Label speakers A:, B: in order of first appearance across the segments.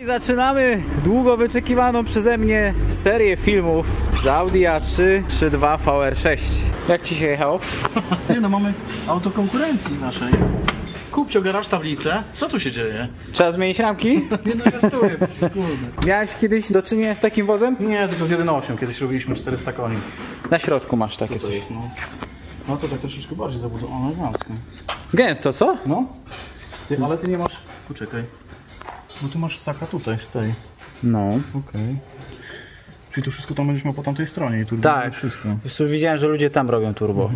A: I zaczynamy długo wyczekiwaną przeze mnie serię filmów z Audi A3 3.2 VR6. Jak ci się jechało?
B: No mamy auto konkurencji naszej. Kupcio garaż tablicę. Co tu się dzieje?
A: Trzeba zmienić ramki?
B: Nie no, żartuję.
A: Miałeś kiedyś do czynienia z takim wozem?
B: Nie, tylko z 1.8. Kiedyś robiliśmy 400 koni.
A: Na środku masz takie coś.
B: No to tak troszeczkę bardziej zabudowane elegancko.
A: Gęsto, co?
B: No. Ale ty nie masz... Poczekaj. Bo ty masz saka tutaj z tej.
A: No.
B: Okej. Czyli tu wszystko tam będziesz miał po tamtej stronie i tu
A: Tak.
B: wszystko.
A: Już widziałem, że ludzie tam robią turbo.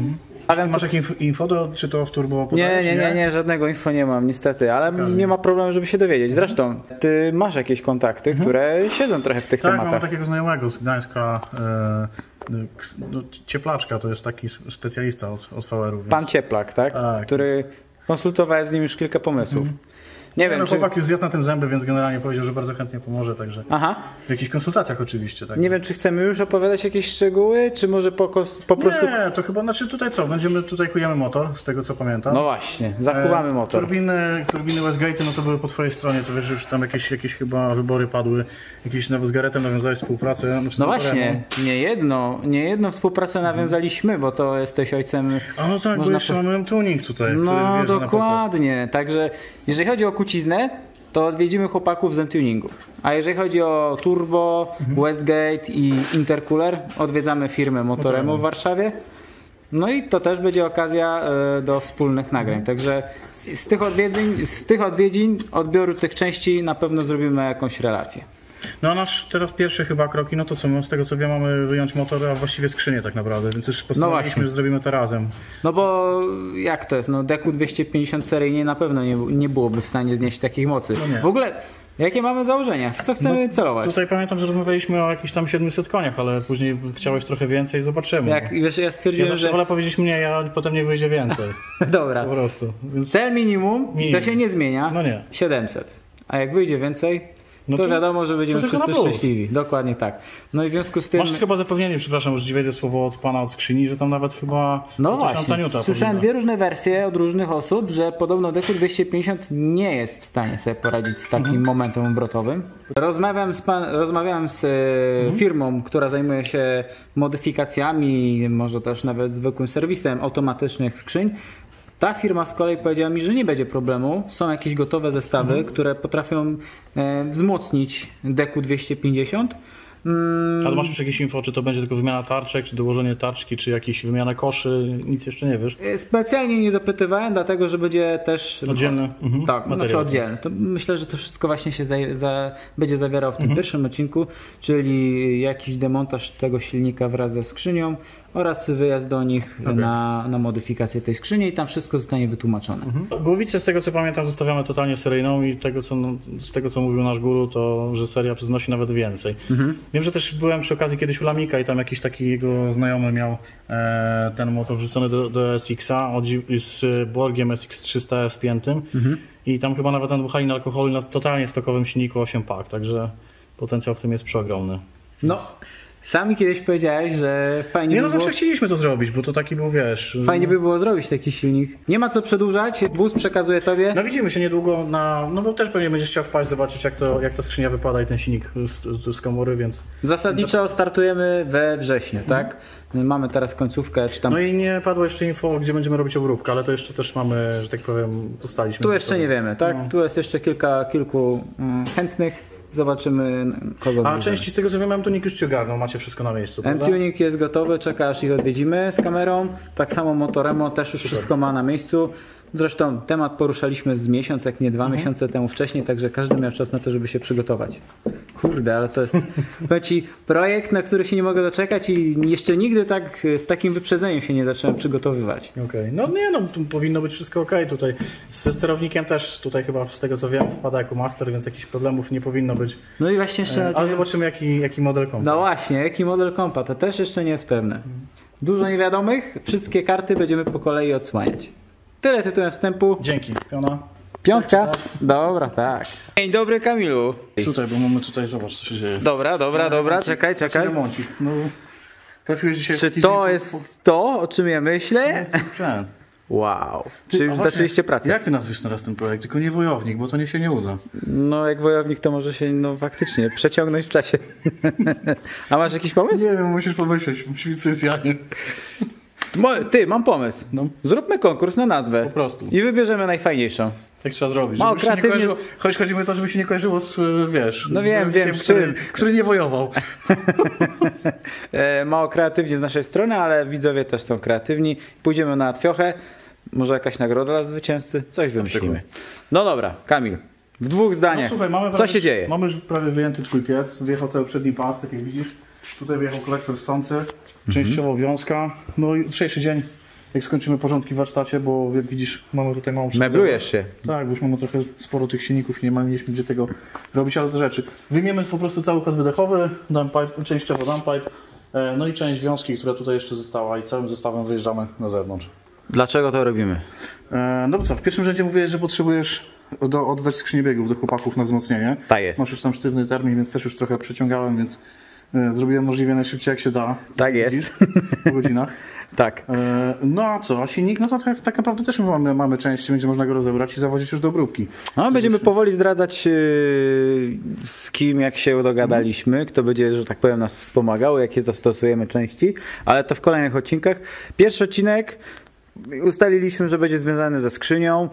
B: Ale masz jakieś info, czy to w turbo podajesz,
A: Nie, żadnego info nie mam niestety, ale nie ma problemu, żeby się dowiedzieć. Zresztą, ty masz jakieś kontakty, które siedzą trochę w tych
B: Tak,
A: tematach.
B: mam takiego znajomego z Gdańska, Cieplaczka, to jest taki specjalista od VR-ów. Więc...
A: Pan Cieplak, tak?
B: Tak,
A: Który konsultowałem z nim już kilka pomysłów. Nie wiem,
B: no,
A: czy...
B: chłopak już zjadł na tym zęby, więc generalnie powiedział, że bardzo chętnie pomoże, także
A: Aha.
B: w jakichś konsultacjach oczywiście. Tak.
A: Nie wiem, czy chcemy już opowiadać jakieś szczegóły, czy może po prostu...
B: Nie, to chyba, znaczy tutaj co, tutaj kujemy motor, z tego co pamiętam.
A: No właśnie, zakuwamy motor.
B: Turbiny Westgate'y, no to były po twojej stronie, to wiesz, że już tam jakieś chyba wybory padły, jakieś z Garetem nawiązałeś współpracę.
A: No właśnie, nie jedną współpracę nawiązaliśmy, bo to jesteś ojcem...
B: A no tak, bo jeszcze mamy tuning tutaj.
A: No dokładnie, także jeżeli chodzi o kuciznę, to odwiedzimy chłopaków z M-Tuningu. A jeżeli chodzi o turbo, Westgate i intercooler, odwiedzamy firmę Motoremu w Warszawie. No i to też będzie okazja do wspólnych nagrań. Także z tych odwiedzin, odbioru tych części na pewno zrobimy jakąś relację.
B: No a nasz teraz pierwszy chyba kroki, no to co, z tego co wiem, mamy wyjąć motor, a właściwie skrzynię tak naprawdę, więc już postanowiliśmy, że zrobimy to razem.
A: No bo jak to jest, no Deku 250 seryjnie na pewno nie byłoby w stanie znieść takich mocy.
B: No nie.
A: W ogóle, jakie mamy założenia? W co chcemy celować?
B: Tutaj pamiętam, że rozmawialiśmy o jakichś tam 700 koniach, ale później chciałeś trochę więcej, zobaczymy.
A: Wiesz, ja stwierdziłem,
B: zawsze wolę powiedzieć mniej, a potem nie wyjdzie więcej.
A: Dobra.
B: Po prostu. Więc...
A: Cel minimum, to się nie zmienia,
B: no nie. 700.
A: A jak wyjdzie więcej,
B: no
A: to wiadomo, że będziemy wszyscy szczęśliwi. Dokładnie tak. No i w związku z tym...
B: Masz chyba zapewnienie, przepraszam, już wejdę słowo od pana od skrzyni, że tam nawet chyba...
A: No właśnie, słyszałem dwie różne wersje od różnych osób, że podobno Deku 250 nie jest w stanie sobie poradzić z takim momentem obrotowym. Rozmawiałem z firmą, która zajmuje się modyfikacjami, może też nawet zwykłym serwisem automatycznych skrzyń. Ta firma z kolei powiedziała mi, że nie będzie problemu. Są jakieś gotowe zestawy, które potrafią wzmocnić Deku 250.
B: Ale masz już jakieś info, czy to będzie tylko wymiana tarczek, czy dołożenie tarczki, czy jakieś wymiana koszy? Nic jeszcze nie wiesz?
A: Specjalnie nie dopytywałem, dlatego że będzie też...
B: Oddzielne?
A: Tak, znaczy oddzielne. To myślę, że to wszystko właśnie się będzie zawierało w tym pierwszym odcinku, czyli jakiś demontaż tego silnika wraz ze skrzynią oraz wyjazd do nich na modyfikację tej skrzyni i tam wszystko zostanie wytłumaczone.
B: Głowicę, z tego co pamiętam, zostawiamy totalnie seryjną i z tego co mówił nasz guru, to że seria znosi nawet więcej. Wiem, że też byłem przy okazji kiedyś u Lamika i tam jakiś taki jego znajomy miał ten motor wrzucony do SX-a z Borgiem SX300 spiętym i tam chyba nawet nadbuchali na alkoholu na totalnie stokowym silniku 8 pak, także potencjał w tym jest przeogromny.
A: No. Sami kiedyś powiedziałeś, że fajnie by było...
B: zawsze chcieliśmy to zrobić, bo to taki był, wiesz...
A: Fajnie by było zrobić taki silnik. Nie ma co przedłużać, wóz przekazuje tobie.
B: No widzimy się niedługo no bo też pewnie będziesz chciał wpaść, zobaczyć jak ta skrzynia wypada i ten silnik z komory, więc...
A: Zasadniczo startujemy we wrześniu, tak? Mamy teraz końcówkę, czy tam...
B: No i nie padło jeszcze info, gdzie będziemy robić obróbkę, ale to jeszcze też mamy, że tak powiem, ustaliśmy.
A: Tu jeszcze nie wiemy, tak? No. Tu jest jeszcze kilku chętnych. Zobaczymy, kogo...
B: A części z tego co wiem, M-Tuning już ci ogarnął, macie wszystko na miejscu, prawda?
A: M-Tuning jest gotowy, czeka aż ich odwiedzimy z kamerą. Tak samo Motoremo też już wszystko ma na miejscu. Zresztą temat poruszaliśmy z miesiąc, jak nie 2 miesiące temu wcześniej, także każdy miał czas na to, żeby się przygotować. Kurde, ale to jest projekt, na który się nie mogę doczekać i jeszcze nigdy tak z takim wyprzedzeniem się nie zacząłem przygotowywać.
B: Okej. No nie, no tu powinno być wszystko okej. Tutaj ze sterownikiem też, tutaj chyba z tego co wiem, wpada jako master, więc jakichś problemów nie powinno być.
A: No i właśnie jeszcze...
B: Ale zobaczymy jaki model kompa.
A: No właśnie, jaki model kompa, to też jeszcze nie jest pewne. Dużo niewiadomych, wszystkie karty będziemy po kolei odsłaniać. Tyle tytułem wstępu.
B: Dzięki. Piona.
A: Piątka? Tak. Dobra, tak. Dzień dobry, Kamilu.
B: Tutaj, bo mamy tutaj, zobacz co się dzieje.
A: Dobra, czekaj.
B: Remoncik. No, trafiłeś dzisiaj
A: czy to jest to, o czym ja myślę?
B: No,
A: Wow. Czyli już zaczęliście pracę.
B: Jak ty nazwiesz teraz ten projekt? Tylko nie wojownik, bo to się nie uda.
A: No jak wojownik to może się faktycznie przeciągnąć w czasie. A masz jakiś pomysł?
B: Nie wiem, musisz pomyśleć. Musi być coś z Janiem.
A: Ty, mam pomysł. No. Zróbmy konkurs na nazwę.
B: Po prostu.
A: I wybierzemy najfajniejszą.
B: Tak trzeba zrobić.
A: Mało kreatywnie.
B: Choć chodzi mi o to, żeby się nie kojarzyło z, wiesz...
A: No wiem,
B: który nie wojował.
A: Mało kreatywnie z naszej strony, ale widzowie też są kreatywni. Pójdziemy na Twiochę. Może jakaś nagroda dla zwycięzcy? Coś wymyślimy. No dobra, Kamil. W 2 zdaniach.
B: No, słuchaj,
A: co się dzieje?
B: Mamy już prawie wyjęty twój piec. Wjechał cały przedni pas, tak jak widzisz. Tutaj wjechał kolektor ssący. Częściowo wiązka. No i jutrzejszy dzień. Jak skończymy porządki w warsztacie, bo jak widzisz, mamy tutaj małą przebudowę.
A: Meblujesz się.
B: Tak, bo już mamy trochę sporo tych silników i nie mieliśmy gdzie tego robić, ale do rzeczy. Wyjmiemy po prostu cały układ wydechowy, downpipe, częściowo downpipe, no i część wiązki, która tutaj jeszcze została i całym zestawem wyjeżdżamy na zewnątrz.
A: Dlaczego to robimy?
B: No bo co, w pierwszym rzędzie mówię, że potrzebujesz oddać skrzynię biegów do chłopaków na wzmocnienie.
A: Tak jest.
B: Masz już tam sztywny termin, więc też już trochę przeciągałem, więc zrobiłem możliwie najszybciej jak się da.
A: Tak jest.
B: Po godzinach.
A: Tak.
B: No a co? A silnik? No to tak naprawdę też mamy części, będzie można go rozebrać i zawozić już do obróbki.
A: No, będziemy powoli zdradzać z kim, jak się dogadaliśmy, kto będzie, że tak powiem, nas wspomagał, jakie zastosujemy części, ale to w kolejnych odcinkach. Pierwszy odcinek ustaliliśmy, że będzie związany ze skrzynią.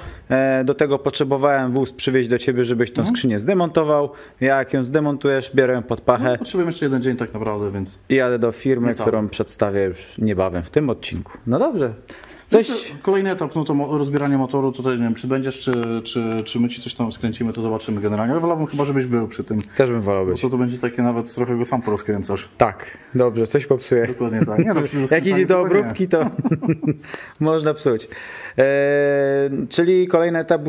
A: Do tego potrzebowałem wóz przywieźć do ciebie, żebyś tą skrzynię zdemontował. Jak ją zdemontujesz, biorę ją pod pachę.
B: No, potrzebujemy jeszcze jeden dzień tak naprawdę, więc...
A: I jadę do firmy, którą przedstawię już niebawem w tym odcinku. No dobrze. Coś...
B: Kolejny etap, no to rozbieranie motoru, tutaj nie wiem, czy będziesz, czy my ci coś tam skręcimy, to zobaczymy generalnie. Ale wolałbym chyba, żebyś był przy tym.
A: Też bym wolał być.
B: Bo to będzie takie nawet trochę go sam porozkręcasz.
A: Tak, dobrze, coś popsuję.
B: Dokładnie tak. Nie, no,
A: jak idzie do obróbki, to można psuć. Czyli kolejny etap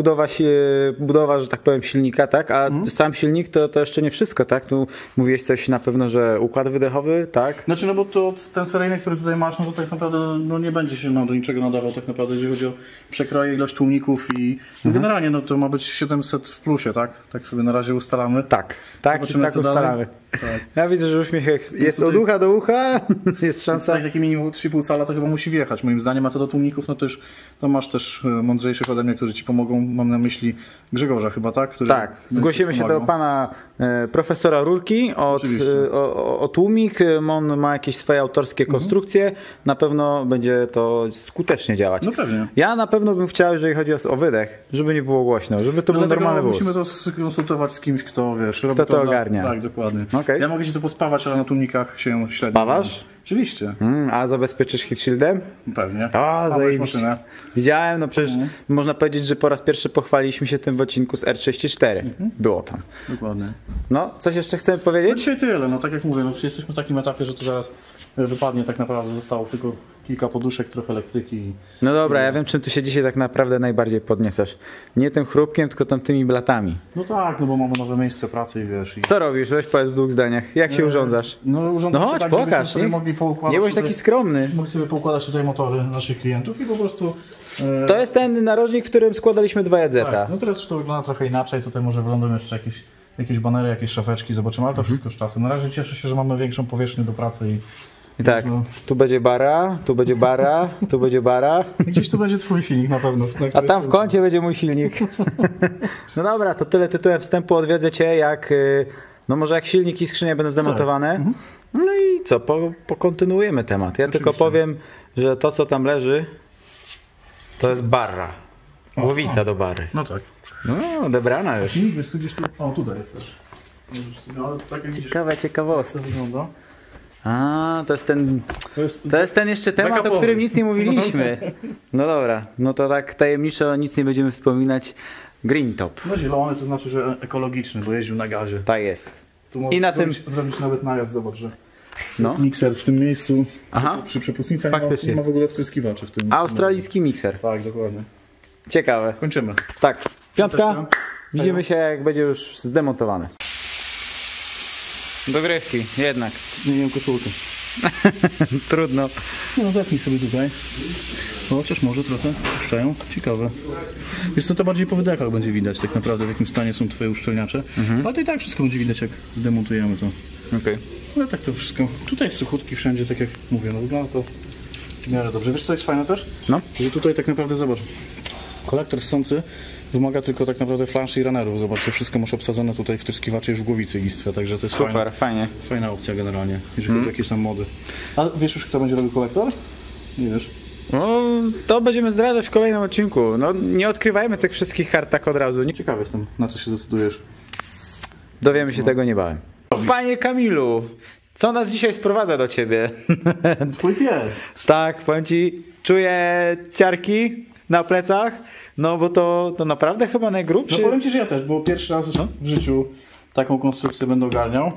A: budowa, że tak powiem, silnika, tak? A sam silnik to jeszcze nie wszystko, tak? Tu mówiłeś coś na pewno, że układ wydechowy, tak?
B: Znaczy, no bo to ten seryjny, który tutaj masz, no to tak naprawdę no nie będzie się do niczego nadawał tak naprawdę, jeżeli chodzi o przekroje, ilość tłumników i no generalnie no to ma być 700 w plusie, tak? Tak sobie na razie ustalamy.
A: Tak, tak ustalamy.
B: Tak.
A: Ja widzę, że uśmiech jest tutaj... od ucha do ucha, jest szansa.
B: Tak, taki minimum 3,5 cala to chyba musi wjechać moim zdaniem, a co do tłumników, no to już to masz też mądrzejszych ode mnie, którzy ci pomogą, mam na myśli Grzegorza chyba, tak? Który
A: tak, zgłosimy się do pana profesora Rurki o tłumik, on ma jakieś swoje autorskie konstrukcje, na pewno będzie to skutecznie działać.
B: No pewnie.
A: Ja na pewno bym chciał, jeżeli chodzi o wydech, żeby nie było głośno, żeby to był normalny wóz.
B: Musimy to skonsultować z kimś, kto wiesz, robi
A: kto to ogarnia.
B: Tak, dokładnie.
A: Okay.
B: Ja mogę ci to pospawać, ale na tłumnikach się średnio.
A: Spawasz?
B: Oczywiście.
A: A zabezpieczysz heat shieldem?
B: Pewnie.
A: A, zajebiście. Widziałem, no przecież można powiedzieć, że po raz pierwszy pochwaliliśmy się tym w odcinku z R34. Było tam.
B: Dokładnie.
A: No, coś jeszcze chcemy powiedzieć?
B: No dzisiaj tyle, no tak jak mówię, no jesteśmy w takim etapie, że to zaraz wypadnie tak naprawdę, zostało tylko kilka poduszek, trochę elektryki.
A: No dobra, ja wiem, czym ty się dzisiaj tak naprawdę najbardziej podniesiesz. Nie tym chrupkiem, tylko tam tymi blatami.
B: No tak, no bo mamy nowe miejsce pracy i wiesz.
A: Co robisz? Weź powiedz w 2 zdaniach. Jak się urządzasz?
B: No urządzam
A: chodź,
B: tak,
A: pokaż. Nie bądź taki skromny.
B: Mogli sobie poukładać tutaj motory naszych klientów i po prostu...
A: To jest ten narożnik, w którym składaliśmy 2 JZ.
B: Tak, no teraz już to wygląda trochę inaczej. Tutaj może wylądują jeszcze jakieś banery, jakieś szafeczki, zobaczymy, ale to wszystko z czasem. Na razie cieszę się, że mamy większą powierzchnię do pracy
A: i tak, tu będzie bara, tu będzie bara, tu będzie bara.
B: Gdzieś tu będzie twój silnik na pewno.
A: A tam w kącie będzie mój silnik. No dobra, to tyle tytułem wstępu. Odwiedzę cię, jak no może jak silnik i skrzynia będą zdemontowane. Tak. No i co, pokontynuujemy temat. Ja oczywiście tylko powiem, że to co tam leży, to jest barra. Głowica do bary.
B: No tak.
A: No, odebrana już.
B: Wiesz, gdzieś tu... O, tutaj jest też. No, tak
A: ciekawe ciekawostka. A, to jest ten jeszcze temat, o którym nic nie mówiliśmy. No dobra, no to tak tajemniczo nic nie będziemy wspominać. Green Top.
B: No zielony to znaczy, że ekologiczny, bo jeździł na gazie.
A: Tak jest.
B: Tu i na tym zrobić nawet najazd, zobacz, że jest mikser w tym miejscu.
A: Aha.
B: Przy przepustnicy
A: nie
B: ma w ogóle wtryskiwaczy w tym.
A: Australijski mikser.
B: Tak, dokładnie.
A: Ciekawe.
B: Kończymy.
A: Tak. 5. Widzimy się, jak będzie już zdemontowane. Dogrywki, jednak.
B: Zmieniłem koszulkę.
A: Trudno.
B: No zetnij sobie tutaj. Chociaż może trochę puszczają. Ciekawe. Wiesz co, to bardziej po wydechach będzie widać tak naprawdę, w jakim stanie są twoje uszczelniacze. Ale to i tak wszystko będzie widać, jak zdemontujemy to.
A: Okej.
B: No tak to wszystko. Tutaj jest suchutki wszędzie, tak jak mówię. No wygląda to w miarę dobrze. Wiesz co jest fajne też?
A: No.
B: Że tutaj tak naprawdę zobacz, kolektor ssący wymaga tylko tak naprawdę flanszy i runnerów. Zobaczcie, wszystko masz obsadzone tutaj wtryskiwacze już w głowicy i istwie, także to jest
A: Super, fajnie.
B: fajna opcja generalnie, jeżeli chodzi o jakieś tam mody. A wiesz już kto będzie robił kolektor? Nie wiesz?
A: No, to będziemy zdradzać w kolejnym odcinku. No, nie odkrywajmy tych wszystkich kart tak od razu. Nie...
B: Ciekawy jestem, na co się zdecydujesz.
A: Dowiemy się tego niebawem. Panie Kamilu, co nas dzisiaj sprowadza do ciebie?
B: Twój pies.
A: Tak, powiem ci, czuję ciarki na plecach, no bo to naprawdę chyba najgrubszy.
B: No powiem ci, że ja też, bo pierwszy raz w życiu taką konstrukcję będę ogarniał.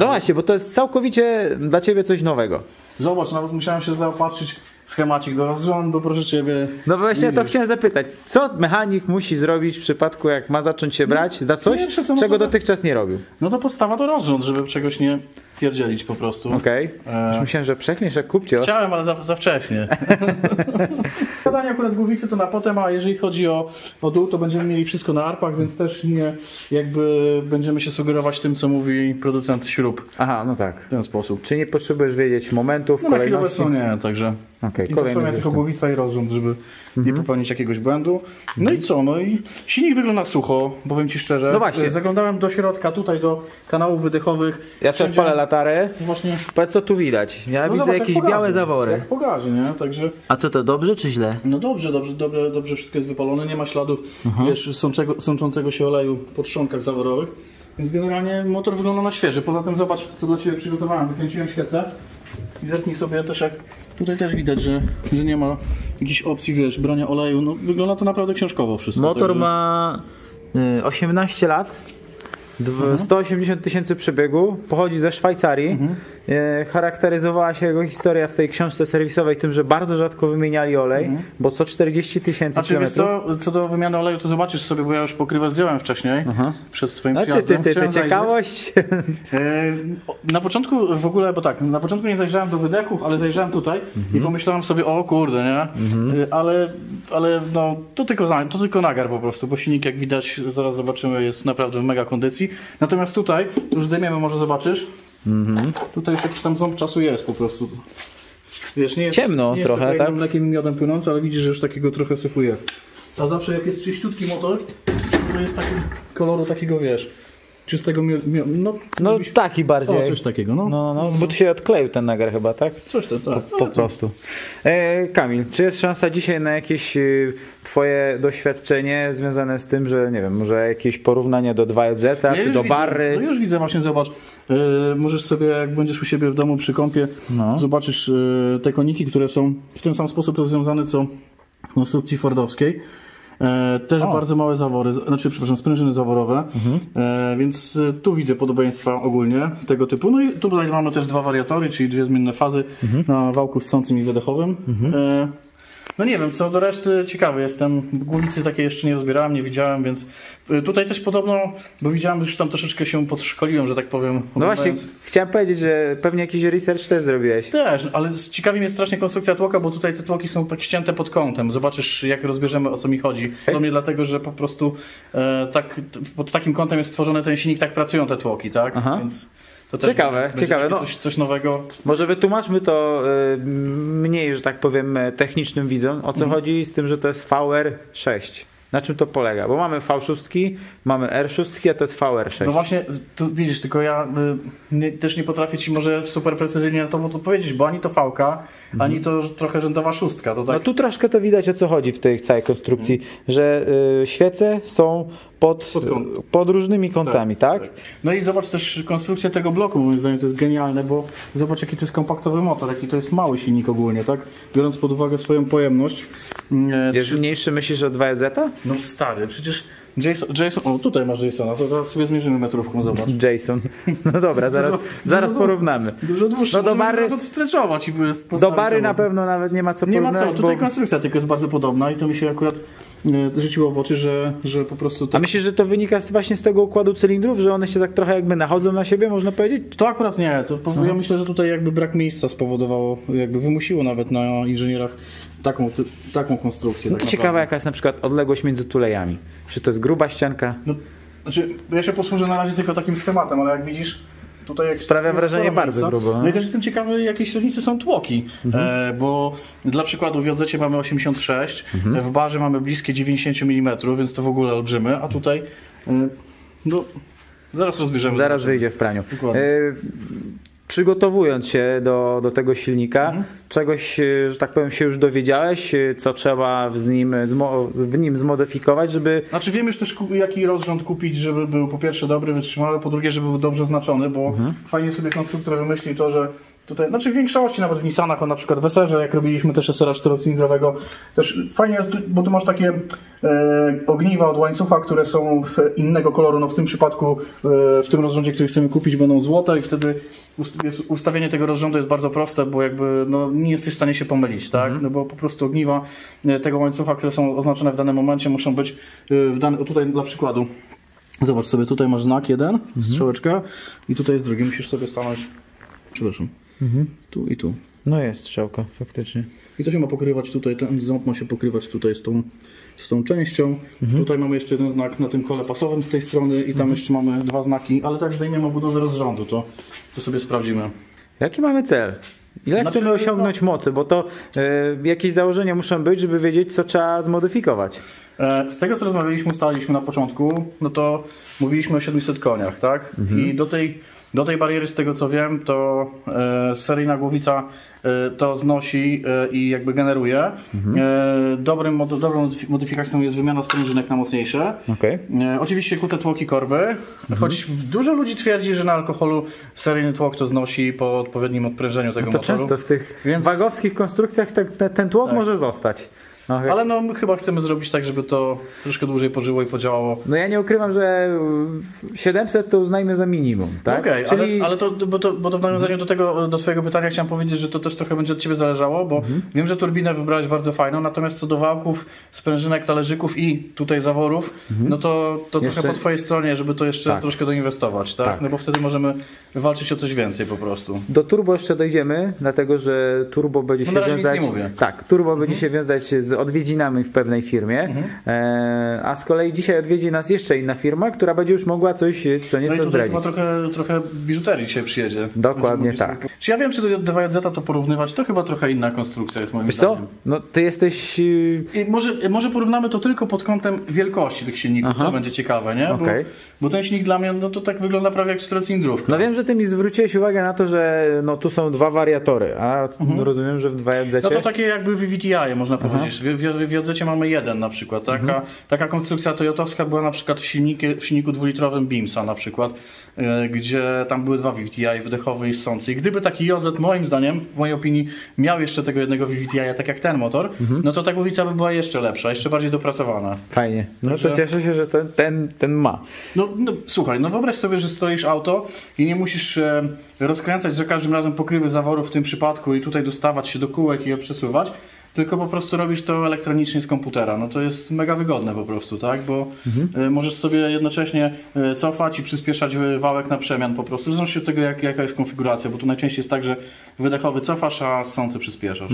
A: No właśnie, bo to jest całkowicie dla ciebie coś nowego.
B: Zobacz, nawet musiałem się zaopatrzyć schemacik do rozrządu, proszę ciebie.
A: No właśnie to chciałem zapytać, co mechanik musi zrobić w przypadku, jak ma zacząć się brać za coś,
B: Pierwsze, co, no
A: czego
B: to-
A: dotychczas nie robił?
B: No to podstawa to rozrząd, żeby czegoś nie pierdzielić po prostu.
A: Okej. Już myślałem, że przekniesz jak kupcio.
B: Chciałem, ale za wcześnie. Zadanie akurat głowicy to na potem, a jeżeli chodzi o dół, to będziemy mieli wszystko na arpach, więc też nie jakby będziemy się sugerować tym, co mówi producent śrub
A: Aha, no tak.
B: w ten sposób.
A: Czy nie potrzebujesz wiedzieć momentów,
B: No na chwilę
A: kolejności?
B: obecną nie, także
A: Okej,
B: i to
A: kolejny
B: tylko
A: zresztą.
B: głowica i rozrząd, żeby nie popełnić jakiegoś błędu. No i co? No i silnik wygląda sucho, powiem ci szczerze.
A: No właśnie.
B: Zaglądałem do środka, tutaj do kanałów wydechowych.
A: Ja sobie
B: Wszędzie-
A: odpalę latarę.
B: Właśnie.
A: Powiedz, co tu widać? Ja
B: No
A: widzę
B: zobacz, jak
A: jakieś
B: pogarzy.
A: białe zawory.
B: Jak pogarzy, nie? Także
A: A co to, dobrze czy źle?
B: no dobrze wszystko jest wypalone, nie ma śladów, wiesz, sączącego się oleju po trzonkach zaworowych. Więc generalnie motor wygląda na świeży. Poza tym zobacz, co dla Ciebie przygotowałem. Wykręciłem świecę i zerknij sobie też, jak tutaj też widać, że nie ma jakichś opcji, wiesz, brania oleju. No, wygląda to naprawdę książkowo wszystko.
A: Motor
B: także-
A: ma 18 lat, 180 tysięcy przebiegu, pochodzi ze Szwajcarii. Charakteryzowała się jego historia w tej książce serwisowej tym, że bardzo rzadko wymieniali olej, bo co 40 tysięcy
B: Znaczy, wiesz
A: kilometrów.
B: co do wymiany oleju, to zobaczysz sobie, bo ja już pokrywę zdjąłem wcześniej, przed Twoim
A: No
B: przyjazdem.
A: ty
B: Chciałem zajrzeć.
A: ciekawość.
B: Na początku w ogóle, bo tak, na początku nie zajrzałem do wydechów, ale zajrzałem tutaj i pomyślałem sobie, o kurde, nie? Ale no, to tylko nagar po prostu, bo silnik, jak widać, zaraz zobaczymy, jest naprawdę w mega kondycji. Natomiast tutaj, to już zdejmiemy, może zobaczysz, tutaj już jakiś tam ząb czasu jest po prostu. Wiesz, nie jest,
A: Ciemno
B: nie jest
A: trochę,
B: tak?
A: tak?
B: Mlekiem i miodem płynący, ale widzisz, że już takiego trochę syfu jest. A zawsze jak jest czyściutki motor, to jest taki koloru takiego, wiesz, czystego no
A: Taki bardziej.
B: o, coś takiego, no.
A: No, bo tu się odkleił ten nagar chyba, tak?
B: Coś to, tak.
A: Po prostu. Kamil, czy jest szansa dzisiaj na jakieś twoje doświadczenie związane z tym, że nie wiem, może jakieś porównanie do 2JZ,
B: Ja
A: czy
B: już
A: do
B: widzę,
A: Barry?
B: No już widzę, właśnie zobacz. Możesz sobie, jak będziesz u siebie w domu przy kąpie, zobaczysz te koniki, które są w ten sam sposób rozwiązane, co w konstrukcji fordowskiej. Też bardzo małe zawory, sprężyny zaworowe, więc tu widzę podobieństwa ogólnie tego typu. No i tutaj mamy też dwa wariatory, czyli dwie zmienne fazy na wałku ssącym i wydechowym. No nie wiem, co do reszty ciekawy jestem. Głowicy takie jeszcze nie rozbierałem, nie widziałem, więc tutaj też podobno, bo widziałem, już tam troszeczkę się podszkoliłem, że tak powiem.
A: No właśnie, chciałem powiedzieć, że pewnie jakiś research też zrobiłeś.
B: Też, ale ciekawi mnie strasznie konstrukcja tłoka, bo tutaj te tłoki są tak ścięte pod kątem. Zobaczysz, jak rozbierzemy, o co mi chodzi. Do mnie dlatego, że po prostu pod takim kątem jest stworzony ten silnik, tak pracują te tłoki, tak?
A: Aha.
B: Więc to też
A: Ciekawe,
B: będzie
A: ciekawe.
B: takie
A: No.
B: coś nowego.
A: Może wytłumaczmy to mniej, że tak powiem, technicznym widzom, o co chodzi z tym, że to jest VR6. Na czym to polega? Bo mamy V6, mamy R6, a to jest VR6.
B: No właśnie, tu widzisz, tylko ja też nie potrafię Ci może super precyzyjnie na to odpowiedzieć, bo ani to V-ka, ani to trochę rzędowa szóstka. To tak...
A: No tu troszkę to widać, o co chodzi w tej całej konstrukcji, że świece są pod różnymi kątami, tak?
B: No i zobacz też konstrukcję tego bloku, moim zdaniem to jest genialne, bo zobacz, jaki to jest kompaktowy motor, jaki to jest mały silnik ogólnie, tak? Biorąc pod uwagę swoją pojemność.
A: Jest mniejszy, myślisz, o 2JZ?
B: No stary, przecież Jason, o tutaj masz Jasona, to zaraz sobie zmierzymy metrówką, zobacz.
A: Jason. No dobra, zaraz porównamy.
B: Dużo dłuższy,
A: No do
B: możemy
A: Barry-
B: zaraz odstreczować i
A: Do Bary na pewno nawet nie ma co
B: Nie ma
A: porównać,
B: co, tutaj
A: bo...
B: konstrukcja tylko jest bardzo podobna i to mi się akurat rzuciło w oczy, że po prostu...
A: A
B: Tak...
A: myślisz, że to wynika właśnie z tego układu cylindrów, że one się tak trochę jakby nachodzą na siebie, można powiedzieć?
B: To akurat nie, ja myślę, że tutaj jakby brak miejsca spowodowało, jakby wymusiło nawet na inżynierach taką konstrukcję.
A: No to
B: tak
A: ciekawa
B: naprawdę.
A: jaka jest na przykład odległość między tulejami. Czy to jest gruba ścianka?
B: No, znaczy, ja się posłużę na razie tylko takim schematem, ale jak widzisz, tutaj jak
A: sprawia wrażenie bardzo grubo.
B: No i też jestem ciekawy, jakie średnicy są tłoki, bo dla przykładu w JZ mamy 86, w barze mamy bliskie 90 mm, więc to w ogóle olbrzymy, a tutaj no, zaraz rozbierzemy.
A: Zaraz wyjdzie w praniu. Przygotowując się do tego silnika, czegoś, że tak powiem, się już dowiedziałeś, co trzeba w nim zmodyfikować, żeby...
B: Znaczy wiem już też, jaki rozrząd kupić, żeby był po pierwsze dobry, wytrzymały, po drugie, żeby był dobrze oznaczony, bo fajnie sobie konstruktor wymyślił to, że tutaj, znaczy w większości, nawet w Nissanach, na przykład w SR-ze, jak robiliśmy też SR-a 4-cylindrowego, też fajnie jest, bo tu masz takie ogniwa od łańcucha, które są innego koloru, no w tym przypadku, w tym rozrządzie, który chcemy kupić, będą złote i wtedy ustawienie tego rozrządu jest bardzo proste, bo jakby no, nie jesteś w stanie się pomylić, tak? No bo po prostu ogniwa tego łańcucha, które są oznaczone w danym momencie, muszą być tutaj dla przykładu. Zobacz sobie, tutaj masz znak jeden, strzałeczka i tutaj jest drugi, musisz sobie stanąć, przepraszam, tu i tu.
A: No jest strzałka, faktycznie.
B: I to się ma pokrywać tutaj, ten ząb ma się pokrywać tutaj z tą częścią. Tutaj mamy jeszcze jeden znak na tym kole pasowym z tej strony i tam jeszcze mamy dwa znaki, ale tak zdejmiemy obudowę rozrządu, to sobie sprawdzimy.
A: Jaki mamy cel? Ile chcemy osiągnąć mocy? Bo to jakieś założenia muszą być, żeby wiedzieć, co trzeba zmodyfikować.
B: Z tego, co rozmawialiśmy, ustaliliśmy na początku, no to mówiliśmy o 700 koniach, tak? I do tej bariery, z tego co wiem, to seryjna głowica to znosi i jakby generuje. Dobrą modyfikacją jest wymiana sprężynek na mocniejsze. Oczywiście kute tłoki korby, choć dużo ludzi twierdzi, że na alkoholu seryjny tłok to znosi po odpowiednim odprężeniu tego motoru.
A: Często w tych wagowskich konstrukcjach ten tłok może zostać.
B: Ale no my chyba chcemy zrobić tak, żeby to troszkę dłużej pożyło i podziałało.
A: No ja nie ukrywam, że 700 to uznajmy za minimum, tak?
B: Okej, czyli... ale to, bo to w nawiązaniu do twojego pytania chciałem powiedzieć, że to też trochę będzie od ciebie zależało, bo wiem, że turbinę wybrałeś bardzo fajną, natomiast co do wałków, sprężynek, talerzyków i tutaj zaworów, no to trochę po twojej stronie, żeby to jeszcze troszkę doinwestować, tak? No bo wtedy możemy walczyć o coś więcej po prostu.
A: Do turbo jeszcze dojdziemy, dlatego że turbo będzie się wiązać... Tak, turbo będzie się wiązać z odwiedzinami w pewnej firmie, a z kolei dzisiaj odwiedzi nas jeszcze inna firma, która będzie już mogła coś co nieco zdradzić.
B: No i trochę biżuterii dzisiaj przyjedzie.
A: Dokładnie tak.
B: Czy ja wiem, czy do 2JZ to porównywać, to chyba trochę inna konstrukcja jest moim
A: zdaniem. Co? No ty jesteś...
B: I może porównamy to tylko pod kątem wielkości tych silników, to będzie ciekawe, nie? Bo ten silnik dla mnie, no to tak wygląda prawie jak 4-cylindrówka.
A: No wiem, że ty mi zwróciłeś uwagę na to, że no tu są dwa wariatory, a rozumiem, że w 2JZ...
B: No to takie jakby VVTi można powiedzieć. W JZ mamy jeden na przykład. Taka konstrukcja toyotowska była na przykład w silniku 2-litrowym Beamsa na przykład, gdzie tam były dwa VVTi, wydechowy i ssący. I gdyby taki JZ moim zdaniem, w mojej opinii, miał jeszcze tego jednego VVTi, tak jak ten motor, no to ta głowica by była jeszcze lepsza, jeszcze bardziej dopracowana.
A: Fajnie. No to cieszę się, że ten ma.
B: No słuchaj, no wyobraź sobie, że stoisz auto i nie musisz rozkręcać za każdym razem pokrywy zaworów w tym przypadku i tutaj dostawać się do kółek i je przesuwać, tylko po prostu robisz to elektronicznie z komputera. No to jest mega wygodne po prostu, tak? Bo możesz sobie jednocześnie cofać i przyspieszać wałek na przemian po prostu. W zależności od tego, jaka jest konfiguracja, bo tu najczęściej jest tak, że wydechowy cofasz, a ssący przyspieszasz.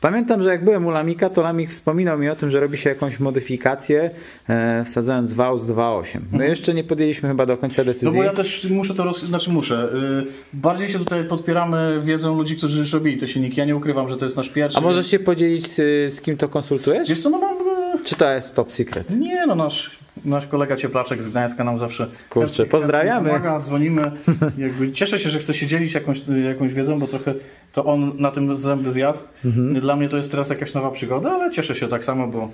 A: Pamiętam, że jak byłem u Lamika, to Lamik wspominał mi o tym, że robi się jakąś modyfikację, wsadzając wał z 2.8. No jeszcze nie podjęliśmy chyba do końca decyzji.
B: No bo ja też muszę to bardziej się tutaj podpieramy wiedzą ludzi, którzy już robili te silniki. Ja nie ukrywam, że to jest nasz pierwszy.
A: A możesz się podzielić z kim to konsultujesz?
B: Wiesz co, no mam...
A: Czy to jest top secret?
B: Nie, no nasz kolega Cieplaczek z Gdańska nam zawsze...
A: Kurczę, pozdrawiamy.
B: Pomaga, dzwonimy. Jakby cieszę się, że chce się dzielić jakąś wiedzą, bo trochę to on na tym zęby zjadł. Dla mnie to jest teraz jakaś nowa przygoda, ale cieszę się tak samo,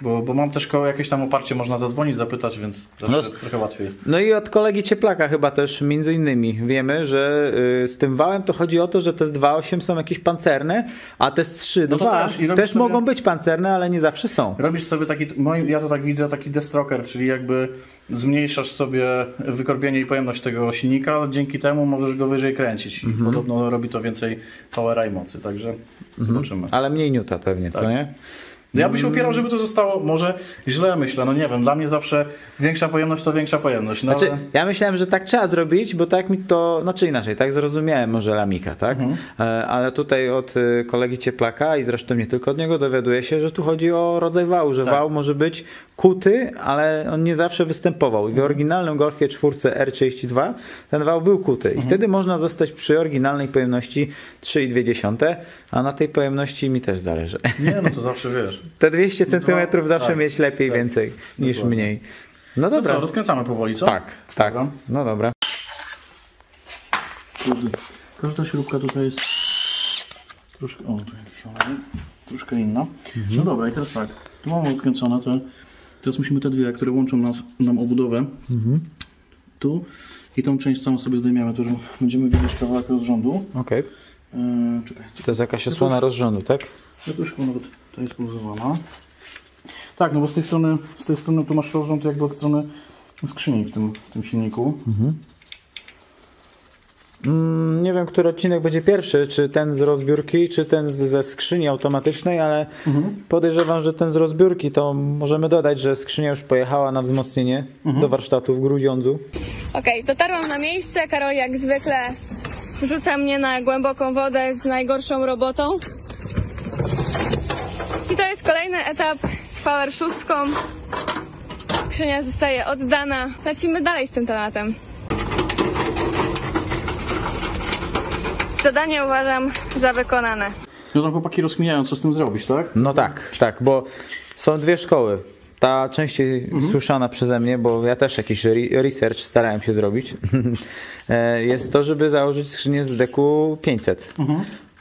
B: bo mam też jakieś tam oparcie, można zadzwonić, zapytać, więc zawsze trochę łatwiej. No
A: i od kolegi Cieplaka chyba też między innymi wiemy, że z tym wałem to chodzi o to, że te z 2.8 są jakieś pancerne, a te z 3.2 też mogą być pancerne, ale nie zawsze są.
B: Robisz sobie taki, ja to tak widzę, taki destrocker, czyli jakby zmniejszasz sobie wykorbienie i pojemność tego silnika, dzięki temu możesz go wyżej kręcić. I podobno robi to więcej powera i mocy, także zobaczymy.
A: Ale mniej niuta pewnie, co nie?
B: No ja bym się upierał, żeby to zostało, może źle myślę, no nie wiem, dla mnie zawsze większa pojemność to większa pojemność. No
A: Znaczy,
B: ale...
A: ja myślałem, że tak trzeba zrobić, bo tak mi to, znaczy inaczej, tak zrozumiałem może Lamika, tak? Ale tutaj od kolegi Cieplaka i zresztą nie tylko od niego dowiaduję się, że tu chodzi o rodzaj wału, że wał może być kuty, ale on nie zawsze występował. I w oryginalnym Golfie 4 R32 ten wał był kuty. I wtedy można zostać przy oryginalnej pojemności 3,2, a na tej pojemności mi też zależy.
B: Nie, no to zawsze wiesz.
A: Te 200 cm zawsze mieć lepiej więcej niż
B: Dokładnie.
A: mniej. No
B: To
A: dobra.
B: co, rozkręcamy powoli, co?
A: Tak, tak.
B: Dobra.
A: No dobra.
B: Kurde. Każda śrubka tutaj jest troszkę, o tu jakiś olej, troszkę inna. No dobra, i teraz tak, tu mamy odkręcone te, teraz musimy te dwie, które łączą nam obudowę, tu i tą część całą sobie zdejmiemy, to że będziemy widzieć kawałek rozrządu.
A: Okej.
B: Czekaj,
A: To jest jakaś osłona rozrządu, tak?
B: ja tu już chyba nawet ta jest poluzowana. Tak, no bo z tej strony tu masz rozrząd jakby od strony skrzyni w tym silniku.
A: Nie wiem, który odcinek będzie pierwszy, czy ten z rozbiórki, czy ten ze skrzyni automatycznej, ale podejrzewam, że ten z rozbiórki, to możemy dodać, że skrzynia już pojechała na wzmocnienie do warsztatu w Grudziądzu.
C: Okej, dotarłam na miejsce. Karol jak zwykle rzuca mnie na głęboką wodę z najgorszą robotą. I to jest kolejny etap z VR6. Skrzynia zostaje oddana. Lecimy dalej z tym tematem. Zadanie uważam za wykonane.
B: No tam chłopaki rozkminiają, co z tym zrobić, tak?
A: No tak, bo są dwie szkoły. Ta częściej słyszana przeze mnie, bo ja też jakiś research starałem się zrobić, jest to, żeby założyć skrzynię z deku 500.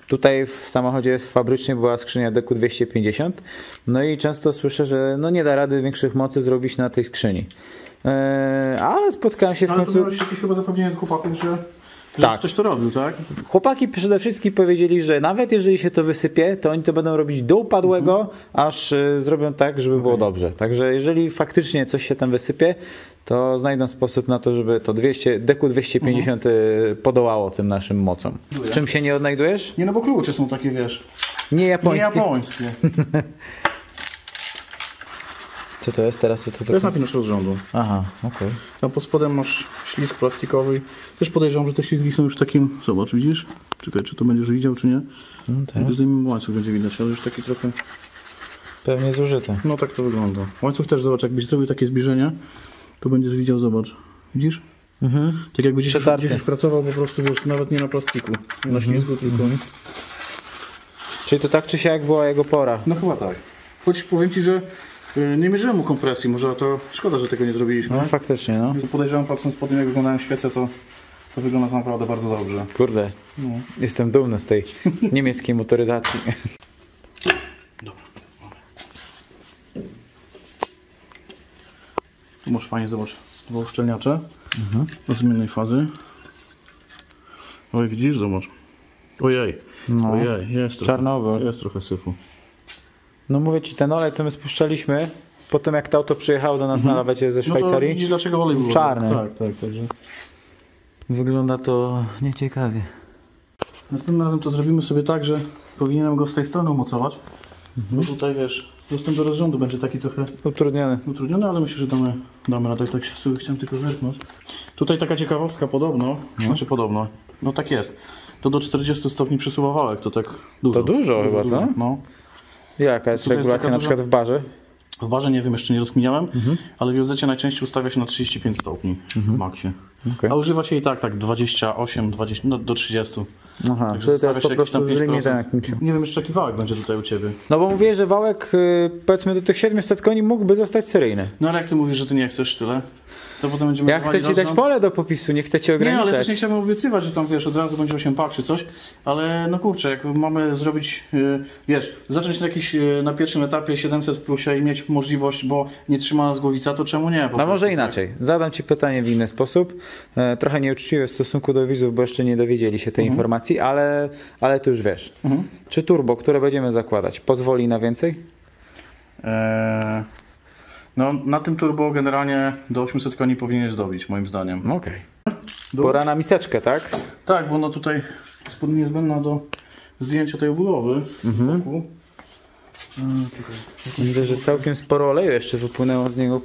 A: Tutaj w samochodzie fabrycznie była skrzynia deku 250, no i często słyszę, że no nie da rady większych mocy zrobić na tej skrzyni. Ale spotkałem się w
B: Ale
A: końcu...
B: to miałeś jakieś chyba zapewnienie od chłopaków, że
A: Tak.
B: ktoś to robił, tak?
A: Chłopaki przede wszystkim powiedzieli, że nawet jeżeli się to wysypie, to oni to będą robić do upadłego, aż zrobią tak, żeby było dobrze. Także jeżeli faktycznie coś się tam wysypie, to znajdą sposób na to, żeby to deku 250 podołało tym naszym mocom. W czym się nie odnajdujesz?
B: Nie, no bo klucze są takie, wiesz,
A: Nie japońskie.
B: nie japońskie.
A: Co to jest teraz?
B: To jest napinasz rozrządu.
A: Aha, okej.
B: Tam pod spodem masz ślizg plastikowy. Też podejrzewam, że te ślizgi są już takim... Zobacz, widzisz? Czekaj, czy to będziesz widział, czy nie?
A: No teraz
B: Zdejmijmy łańcuch, będzie widać, ale już taki trochę...
A: pewnie zużyte.
B: No tak to wygląda. Łańcuch też, zobacz, jakbyś zrobił takie zbliżenie, to będziesz widział, zobacz. Widzisz? Tak jakby
A: Przetarty.
B: gdzieś już pracował po prostu, wiesz, nawet nie na plastiku, nie na ślizgu, tylko...
A: Czyli to tak czy siak była jego pora.
B: No chyba tak. Choć powiem Ci, że nie mierzyłem mu kompresji, może to szkoda, że tego nie zrobiliśmy.
A: No faktycznie, no.
B: Podejrzewam, patrząc po tym, jak wyglądają świece, to wygląda naprawdę bardzo dobrze.
A: Kurde, jestem dumny z tej niemieckiej motoryzacji.
B: Tu masz fajnie, zobacz, dwa uszczelniacze do zmiennej fazy. Oj, widzisz, zobacz. Ojej, ojej, jest trochę,
A: Czarnobyl.
B: jest trochę syfu.
A: No mówię Ci, ten olej, co my spuszczaliśmy, po tym jak to auto przyjechało do nas na lawecie ze
B: No to
A: Szwajcarii,
B: widzisz, dlaczego olej był
A: czarny.
B: Tak, także.
A: Wygląda to nieciekawie.
B: Następnym razem to zrobimy sobie tak, że powinienem go z tej strony umocować. Bo tutaj, wiesz, dostęp do rozrządu będzie taki trochę utrudniony, ale myślę, że damy radę. Tak sobie chciałem tylko zerknąć. Tutaj taka ciekawostka, podobno, no tak jest. To do 40 stopni przesuwa wałek, to tak dużo.
A: To dużo chyba, co?
B: No.
A: Jaka jest
B: Tutaj jest
A: regulacja
B: taka
A: na przykład w barze?
B: W barze nie wiem, jeszcze nie rozkminiałem, ale w jozecie najczęściej ustawia się na 35 stopni w maksie.
A: Okay.
B: A używa się i tak 28, 20, no do 30.
A: Aha,
B: Także
A: czyli to jest
B: stawia
A: po
B: się
A: prostu z
B: jakiś tam
A: limitem
B: 5%.
A: jakimś.
B: Nie wiem jeszcze jaki wałek będzie tutaj u Ciebie.
A: No bo mówię, że wałek powiedzmy do tych 700 koni mógłby zostać seryjny.
B: No ale jak Ty mówisz, że Ty nie chcesz tyle, to potem będziemy...
A: Ja chcę Ci dać pole do popisu, nie chcę Cię
B: Nie,
A: ograniczać.
B: ale też nie chciałbym obiecywać, że tam wiesz, od razu będzie 8 pak czy coś, ale no kurczę, jak mamy zrobić, wiesz, zacząć na pierwszym etapie 700 w plusie i mieć możliwość, bo nie trzyma nas głowica, to czemu nie?
A: No może inaczej. Zadam Ci pytanie w inny sposób. Trochę nieuczciwe w stosunku do widzów, bo jeszcze nie dowiedzieli się tej informacji, ale Ty już wiesz. Czy turbo, które będziemy zakładać, pozwoli na więcej?
B: No na tym turbo generalnie do 800 koni powinien zdobyć, moim zdaniem.
A: Okej. Pora na miseczkę, tak?
B: Tak, bo no tutaj jest niezbędna do zdjęcia tej obudowy z boku.
A: Widzę, że całkiem sporo oleju jeszcze wypłynęło z niego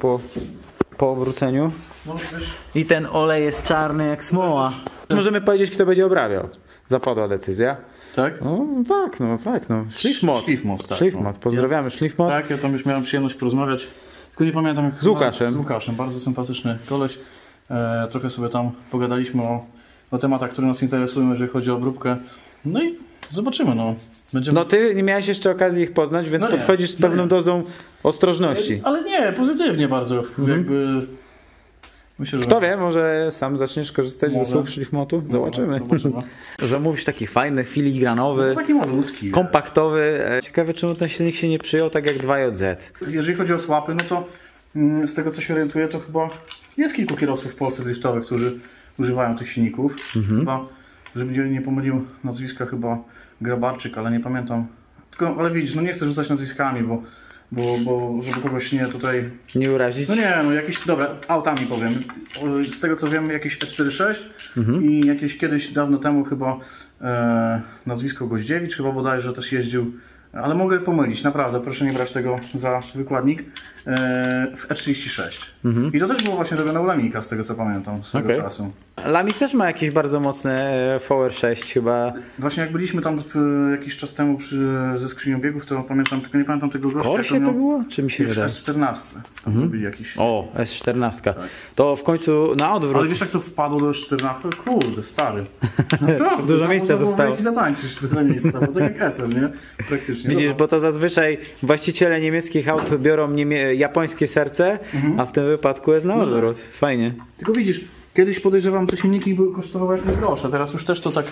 A: po obróceniu.
B: No, wiesz,
A: I ten olej jest czarny jak smoła. Możemy powiedzieć, kto będzie obrabiał. Zapadła decyzja.
B: tak?
A: No tak. Szlifmod.
B: Szlifmod, tak.
A: Szlifmod. Pozdrawiamy Szlifmod.
B: Tak, ja tam już miałem przyjemność porozmawiać. Tylko nie pamiętam jak...
A: Z Łukaszem.
B: Z Łukaszem, bardzo sympatyczny koleś. Trochę sobie tam pogadaliśmy o tematach, które nas interesują, jeżeli chodzi o obróbkę. No i zobaczymy, no. Będziemy...
A: No ty nie miałeś jeszcze okazji ich poznać, więc
B: No nie,
A: podchodzisz z pewną dozą ostrożności.
B: Ale nie, pozytywnie bardzo. Jakby... Myślę, że...
A: Kto wie, może sam zaczniesz korzystać z
B: Może.
A: usług Szlifmotu? Zobaczymy.
B: Zobaczymy.
A: Zamówisz taki fajny, filigranowy,
B: Taki malutki.
A: kompaktowy. Ciekawe, czemu ten silnik się nie przyjął tak jak 2JZ.
B: Jeżeli chodzi o słapy, no to z tego co się orientuję, to chyba jest kilku kierowców w Polsce driftowych, którzy używają tych silników. Chyba, żeby nie pomylił nazwiska, chyba Grabarczyk, ale nie pamiętam. Tylko, ale widzisz, no nie chcę rzucać nazwiskami, bo żeby kogoś nie tutaj...
A: Nie urazić?
B: No nie, no jakieś, dobra, autami powiem. Z tego co wiem, jakieś E46 i jakieś kiedyś dawno temu chyba nazwisko Goździewicz, chyba bodajże też jeździł. Ale mogę pomylić, naprawdę, proszę nie brać tego za wykładnik. W E36. I to też było właśnie robione u Lamika, z tego co pamiętam, swego czasu.
A: Lamik też ma jakieś bardzo mocne VR6 chyba.
B: Właśnie jak byliśmy tam jakiś czas temu ze skrzynią biegów, to pamiętam, tylko nie pamiętam tego gościa.
A: Korsie to było? Czy mi się
B: w
A: wydaje?
B: S14. Tam zrobili jakiś...
A: O, S14. To w końcu na odwrót.
B: Ale wiesz jak to wpadło do S14? Kurde, stary. Naprawdę,
A: Dużo miejsca zostało.
B: I zatańczyć tyle miejsca, bo tak jak SL, nie? Praktycznie.
A: Widzisz, bo to zazwyczaj właściciele niemieckich aut biorą japońskie serce, a w tym wypadku jest na odwrót. Fajnie.
B: Tylko widzisz, kiedyś podejrzewam, te silniki kosztowały jakieś grosze, teraz już też to tak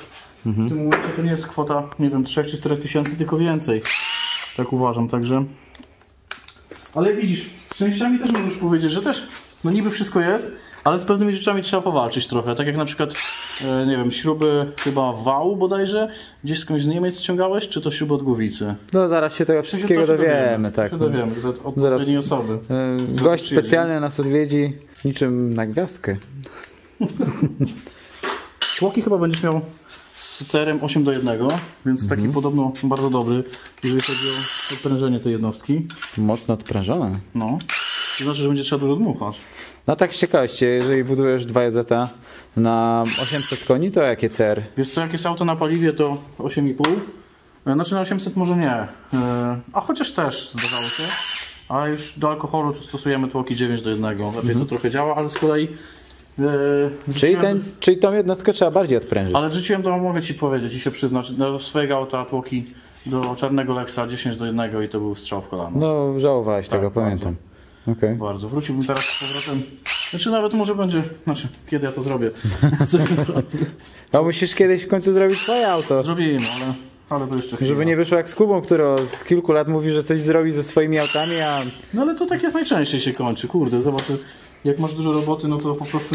B: w tym momencie to nie jest kwota, nie wiem, 3 czy 4 tysięcy, tylko więcej. Tak uważam, także... Ale widzisz, z częściami też możesz powiedzieć, że też, no niby wszystko jest, ale z pewnymi rzeczami trzeba powalczyć trochę, tak jak na przykład, nie wiem, śruby chyba wału bodajże, gdzieś skądś z Niemiec ściągałeś, czy to śruby od głowicy?
A: No zaraz się tego wszystkiego dowiemy. Tak.
B: Się dowiemy, od odpowiedniej osoby.
A: Gość specjalny nas odwiedzi niczym na gwiazdkę.
B: Tłoki chyba będziesz miał z CR-em 8:1, więc taki podobno bardzo dobry, jeżeli chodzi o odprężenie tej jednostki.
A: Mocno odprężone.
B: No, to znaczy, że będzie trzeba dużo dmuchać.
A: No tak z ciekawości, jeżeli budujesz 2JZ na 800 koni, to jakie CR?
B: Wiesz co, jak jest auto na paliwie, to 8,5. Znaczy na 800 może nie, a chociaż też zdarzało się. A już do alkoholu to stosujemy tłoki 9:1. Lepiej to trochę działa, ale z kolei...
A: Czyli tą jednostkę trzeba bardziej odprężyć.
B: Ale wrzuciłem to, mogę Ci powiedzieć i się przyznać, do swojego auta tłoki do czarnego Lexa 10:1 i to był strzał w kolano.
A: No żałowałeś tego, pamiętam. Okay.
B: Bardzo. Wróciłbym teraz z powrotem. Znaczy nawet może będzie, kiedy ja to zrobię.
A: No musisz kiedyś w końcu zrobić swoje auto.
B: Zrobimy, ale to jeszcze chwila.
A: Żeby nie wyszło jak z Kubą, który od kilku lat mówi, że coś zrobi ze swoimi autami, a...
B: No ale to tak jest najczęściej się kończy. Kurde, zobacz, jak masz dużo roboty, no to po prostu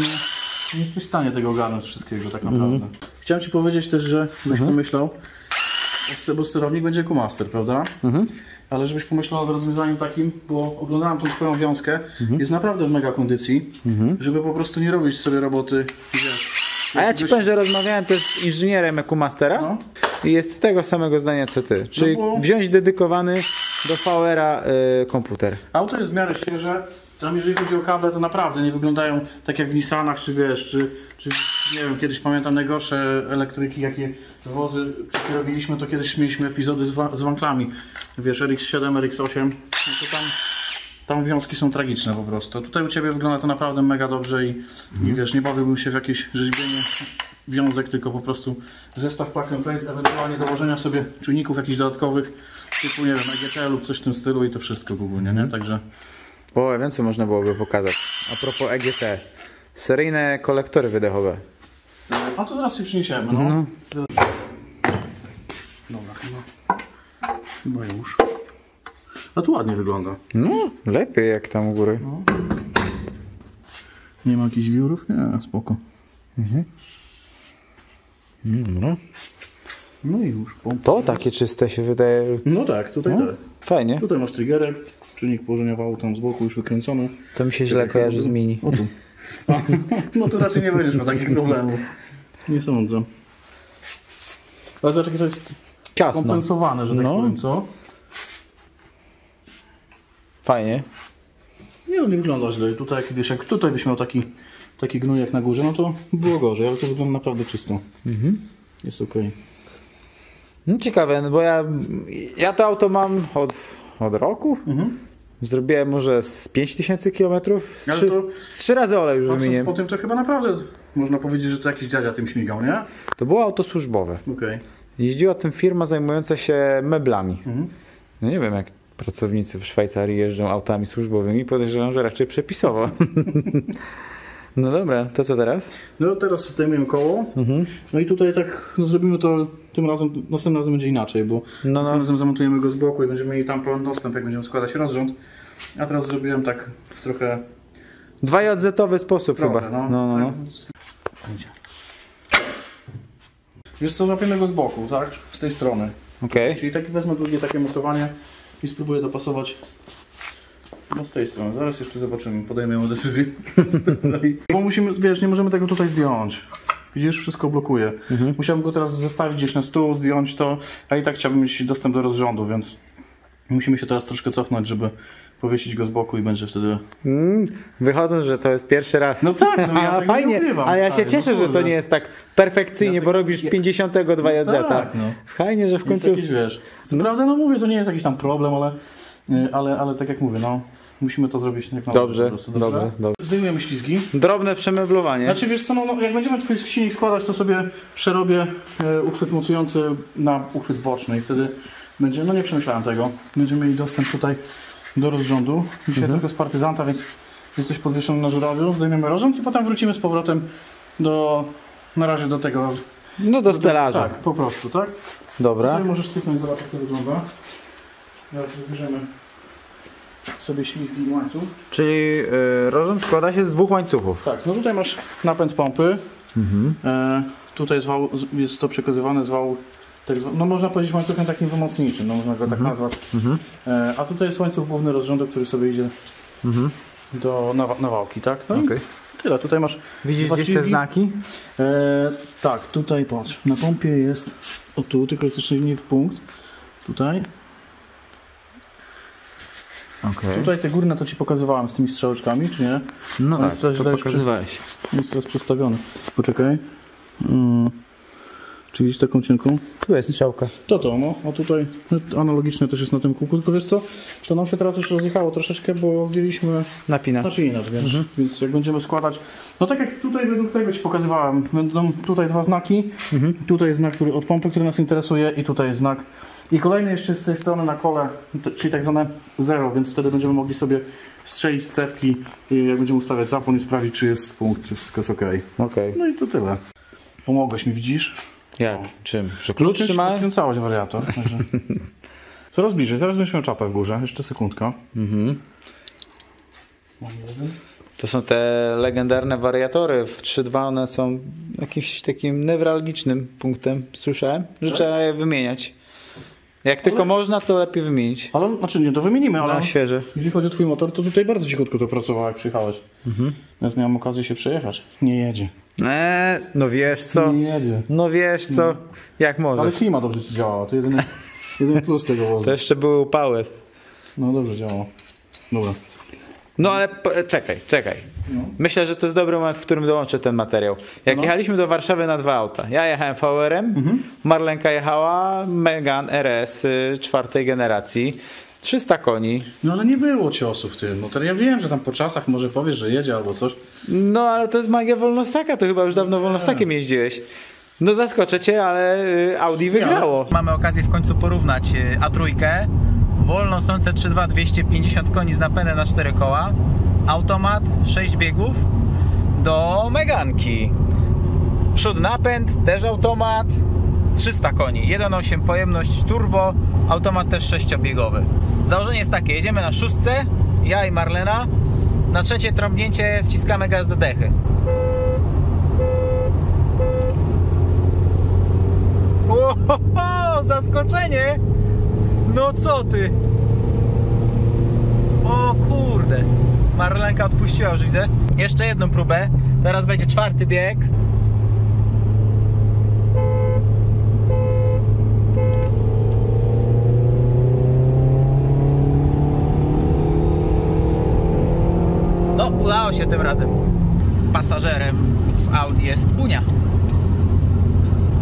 B: nie jesteś w stanie tego ogarnąć wszystkiego tak naprawdę. Chciałem Ci powiedzieć też, że byś pomyślał, bo sterownik będzie Q-Master, prawda? Ale żebyś pomyślał o rozwiązaniu takim, bo oglądałem tą Twoją wiązkę, jest naprawdę w mega kondycji, żeby po prostu nie robić sobie roboty, wiesz.
A: A ja Ci powiem, że rozmawiałem też z inżynierem EcoMastera i jest tego samego zdania co Ty. Czyli wziąć dedykowany do VR-a komputer.
B: Auto jest w miarę świeże. Tam jeżeli chodzi o kable, to naprawdę nie wyglądają tak jak w Nissanach, czy wiesz, czy nie wiem, kiedyś pamiętam najgorsze elektryki, jakie wozy, jakie robiliśmy, to kiedyś mieliśmy epizody z wanklami. Wiesz, RX-7, RX-8, no to tam wiązki są tragiczne po prostu. Tutaj u Ciebie wygląda to naprawdę mega dobrze i wiesz, nie bawiłbym się w jakieś rzeźbienie wiązek, tylko po prostu zestaw plug and play, ewentualnie dołożenia sobie czujników jakichś dodatkowych, typu nie wiem, EGT lub coś w tym stylu i to wszystko ogólnie, nie? Także...
A: O, wiem co można byłoby pokazać. A propos EGT. Seryjne kolektory wydechowe.
B: A to zaraz się przyniesiemy, no. Dobra, chyba już. A tu ładnie wygląda.
A: No, lepiej jak tam u góry.
B: No. Nie ma jakichś wiórów? Nie, spoko.
A: No.
B: No i już.
A: To takie czyste się wydaje.
B: No tak, tutaj tak.
A: Fajnie.
B: Tutaj masz triggerek, czynnik położenia wału tam z boku już wykręcony.
A: To mi się źle kojarzy z Mini.
B: O tu. No to raczej nie będziesz miał takich problemów. Nie sądzę. Ale zobacz, jakie to jest
A: ciasno.
B: skompensowane, że tak powiem, co?
A: Fajnie.
B: Nie, no nie wygląda źle. Tutaj, wiesz, jak tutaj byś miał taki gnój jak na górze, no to było gorzej, ale to wygląda naprawdę czysto. Jest okej.
A: No ciekawe, no bo ja to auto mam od roku. Zrobiłem może z 5000 km. Z 3 razy olej już wymieniłem.
B: Po tym to chyba naprawdę można powiedzieć, że to jakiś dziadzia tym śmigał, nie?
A: To było auto służbowe.
B: Okej.
A: Jeździła tym firma zajmująca się meblami. No nie wiem, jak pracownicy w Szwajcarii jeżdżą autami służbowymi, podejrzewam, że raczej przepisowo. No dobra, to co teraz?
B: No teraz zdejmujemy koło. No i tutaj tak zrobimy to tym razem, następnym razem będzie inaczej, bo następnym razem zamontujemy go z boku i będziemy mieli tam pełen dostęp, jak będziemy składać rozrząd. A teraz zrobiłem tak w trochę
A: 2JZ-owy sposób
B: trochę,
A: chyba.
B: No. Wiesz co, łapiemy go z boku, tak? Z tej strony.
A: Okej.
B: Czyli tak wezmę drugie takie mocowanie i spróbuję dopasować no z tej strony. Zaraz jeszcze zobaczymy, podejmiemy decyzję. Bo musimy, wiesz, nie możemy tego tutaj zdjąć. Widzisz, wszystko blokuje. Musiałbym go teraz zostawić gdzieś na stół, zdjąć to, a i tak chciałbym mieć dostęp do rozrządu, więc musimy się teraz troszkę cofnąć, żeby powiesić go z boku i będzie wtedy...
A: Wychodząc, że to jest pierwszy raz.
B: No tak, no ja
A: fajnie,
B: nie ukrywam,
A: ale ja się cieszę, że to nie jest tak perfekcyjnie, bo robisz 52 JZ.
B: Tak, no.
A: Fajnie, że w końcu...
B: Jakiś, wiesz, co prawda, no mówię, to nie jest jakiś tam problem, ale tak jak mówię, no musimy to zrobić jak
A: dobrze, dobrze.
B: Zdejmujemy ślizgi.
A: Drobne przemeblowanie.
B: Znaczy wiesz co, no, jak będziemy twój silnik składać, to sobie przerobię uchwyt mocujący na uchwyt boczny i wtedy będzie, no nie przemyślałem tego, będziemy mieli dostęp tutaj do rozrządu. Dzisiaj trochę z partyzanta, więc jesteś podwieszony na żurawiu, zdejmiemy rozrząd i potem wrócimy z powrotem na razie do tego.
A: No do stelaża.
B: Tak, po prostu, tak?
A: Dobra.
B: Sobie możesz cyknąć, zobacz jak to wygląda. Teraz wybierzemy sobie ślizgi i łańcuch.
A: Czyli rozrząd składa się z 2 łańcuchów.
B: Tak, no tutaj masz napęd pompy. Tutaj jest to przekazywane z wału, no można powiedzieć łańcuchem takim wymocniczym, no można go tak nazwać. A tutaj jest łańcuch główny rozrządu, który sobie idzie na wałki, tak? No okay. Tyle, tutaj masz...
A: Widzisz gdzieś te znaki?
B: Tak, tutaj patrz, na pompie jest, o tu, tylko jest jeszcze nie w punkt. Tutaj.
A: Okay.
B: Tutaj te górne to ci pokazywałem z tymi strzałeczkami, czy nie?
A: No tak, to pokazywałeś.
B: Jest teraz przestawiony. Poczekaj. Czy widzisz taką cienką?
A: Tu jest strzałka.
B: To, no. A tutaj analogiczne też jest na tym kółku. Tylko wiesz co? To nam się teraz już rozjechało troszeczkę, bo wzięliśmy napinacz, więc jak będziemy składać... No tak jak tutaj według tego ci pokazywałem. Będą tutaj 2 znaki. Tutaj jest znak od pompy, który nas interesuje i tutaj jest znak. I kolejny jeszcze z tej strony na kole, czyli tak zwane 0, więc wtedy będziemy mogli sobie strzelić z cewki i jak będziemy ustawiać zapłon i sprawdzić, czy jest punkt, czy wszystko jest ok. No i to tyle. Pomogłeś mi, widzisz?
A: Jak? Czym? Że klucz trzymałeś?
B: Odkręcałeś wariator. Coraz bliżej, zaraz będziesz miał czapę w górze, jeszcze sekundka.
A: To są te legendarne wariatory w 3.2, one są jakimś takim newralgicznym punktem, słyszałem, że trzeba je wymieniać. Jak tylko można, to lepiej wymienić.
B: Ale, znaczy nie, to wymienimy, ale
A: na świeże.
B: Jeżeli chodzi o twój motor, to tutaj bardzo cichutko to pracowało, jak przyjechałeś. Nawet miałem okazję się przejechać. Nie jedzie.
A: No wiesz co?
B: Nie jedzie.
A: No wiesz co? Jak możesz.
B: Ale klima dobrze ci działała, to jedyny plus tego wozu.
A: To jeszcze były upały.
B: No dobrze działało. Dobra.
A: No ale czekaj. No. Myślę, że to jest dobry moment, w którym dołączę ten materiał. Jak jechaliśmy do Warszawy na 2 auta. Ja jechałem VR-em, Marlenka jechała Megane RS 4. generacji. 300 koni.
B: No ale nie było ciosu w tym. No to ja wiem, że tam po czasach może powiesz, że jedzie albo coś.
A: No ale to jest magia Wolnostaka, to chyba już dawno Wolnostakiem jeździłeś. No zaskoczę cię, ale Audi wygrało. Mamy okazję w końcu porównać A3, wolnosące 3.2, 250 koni z napędem na 4 koła, automat, 6 biegów do Meganki. Przód napęd, też automat, 300 koni, 1.8 pojemność turbo, automat też 6-biegowy. Założenie jest takie, jedziemy na 6, ja i Marlena, na 3 trąbnięcie wciskamy gaz do dechy. Ohoho, zaskoczenie! No co ty? O kurde! Marlenka odpuściła, już widzę. Jeszcze jedną próbę. Teraz będzie 4. bieg. udało się tym razem. Pasażerem w Audi jest Bunia.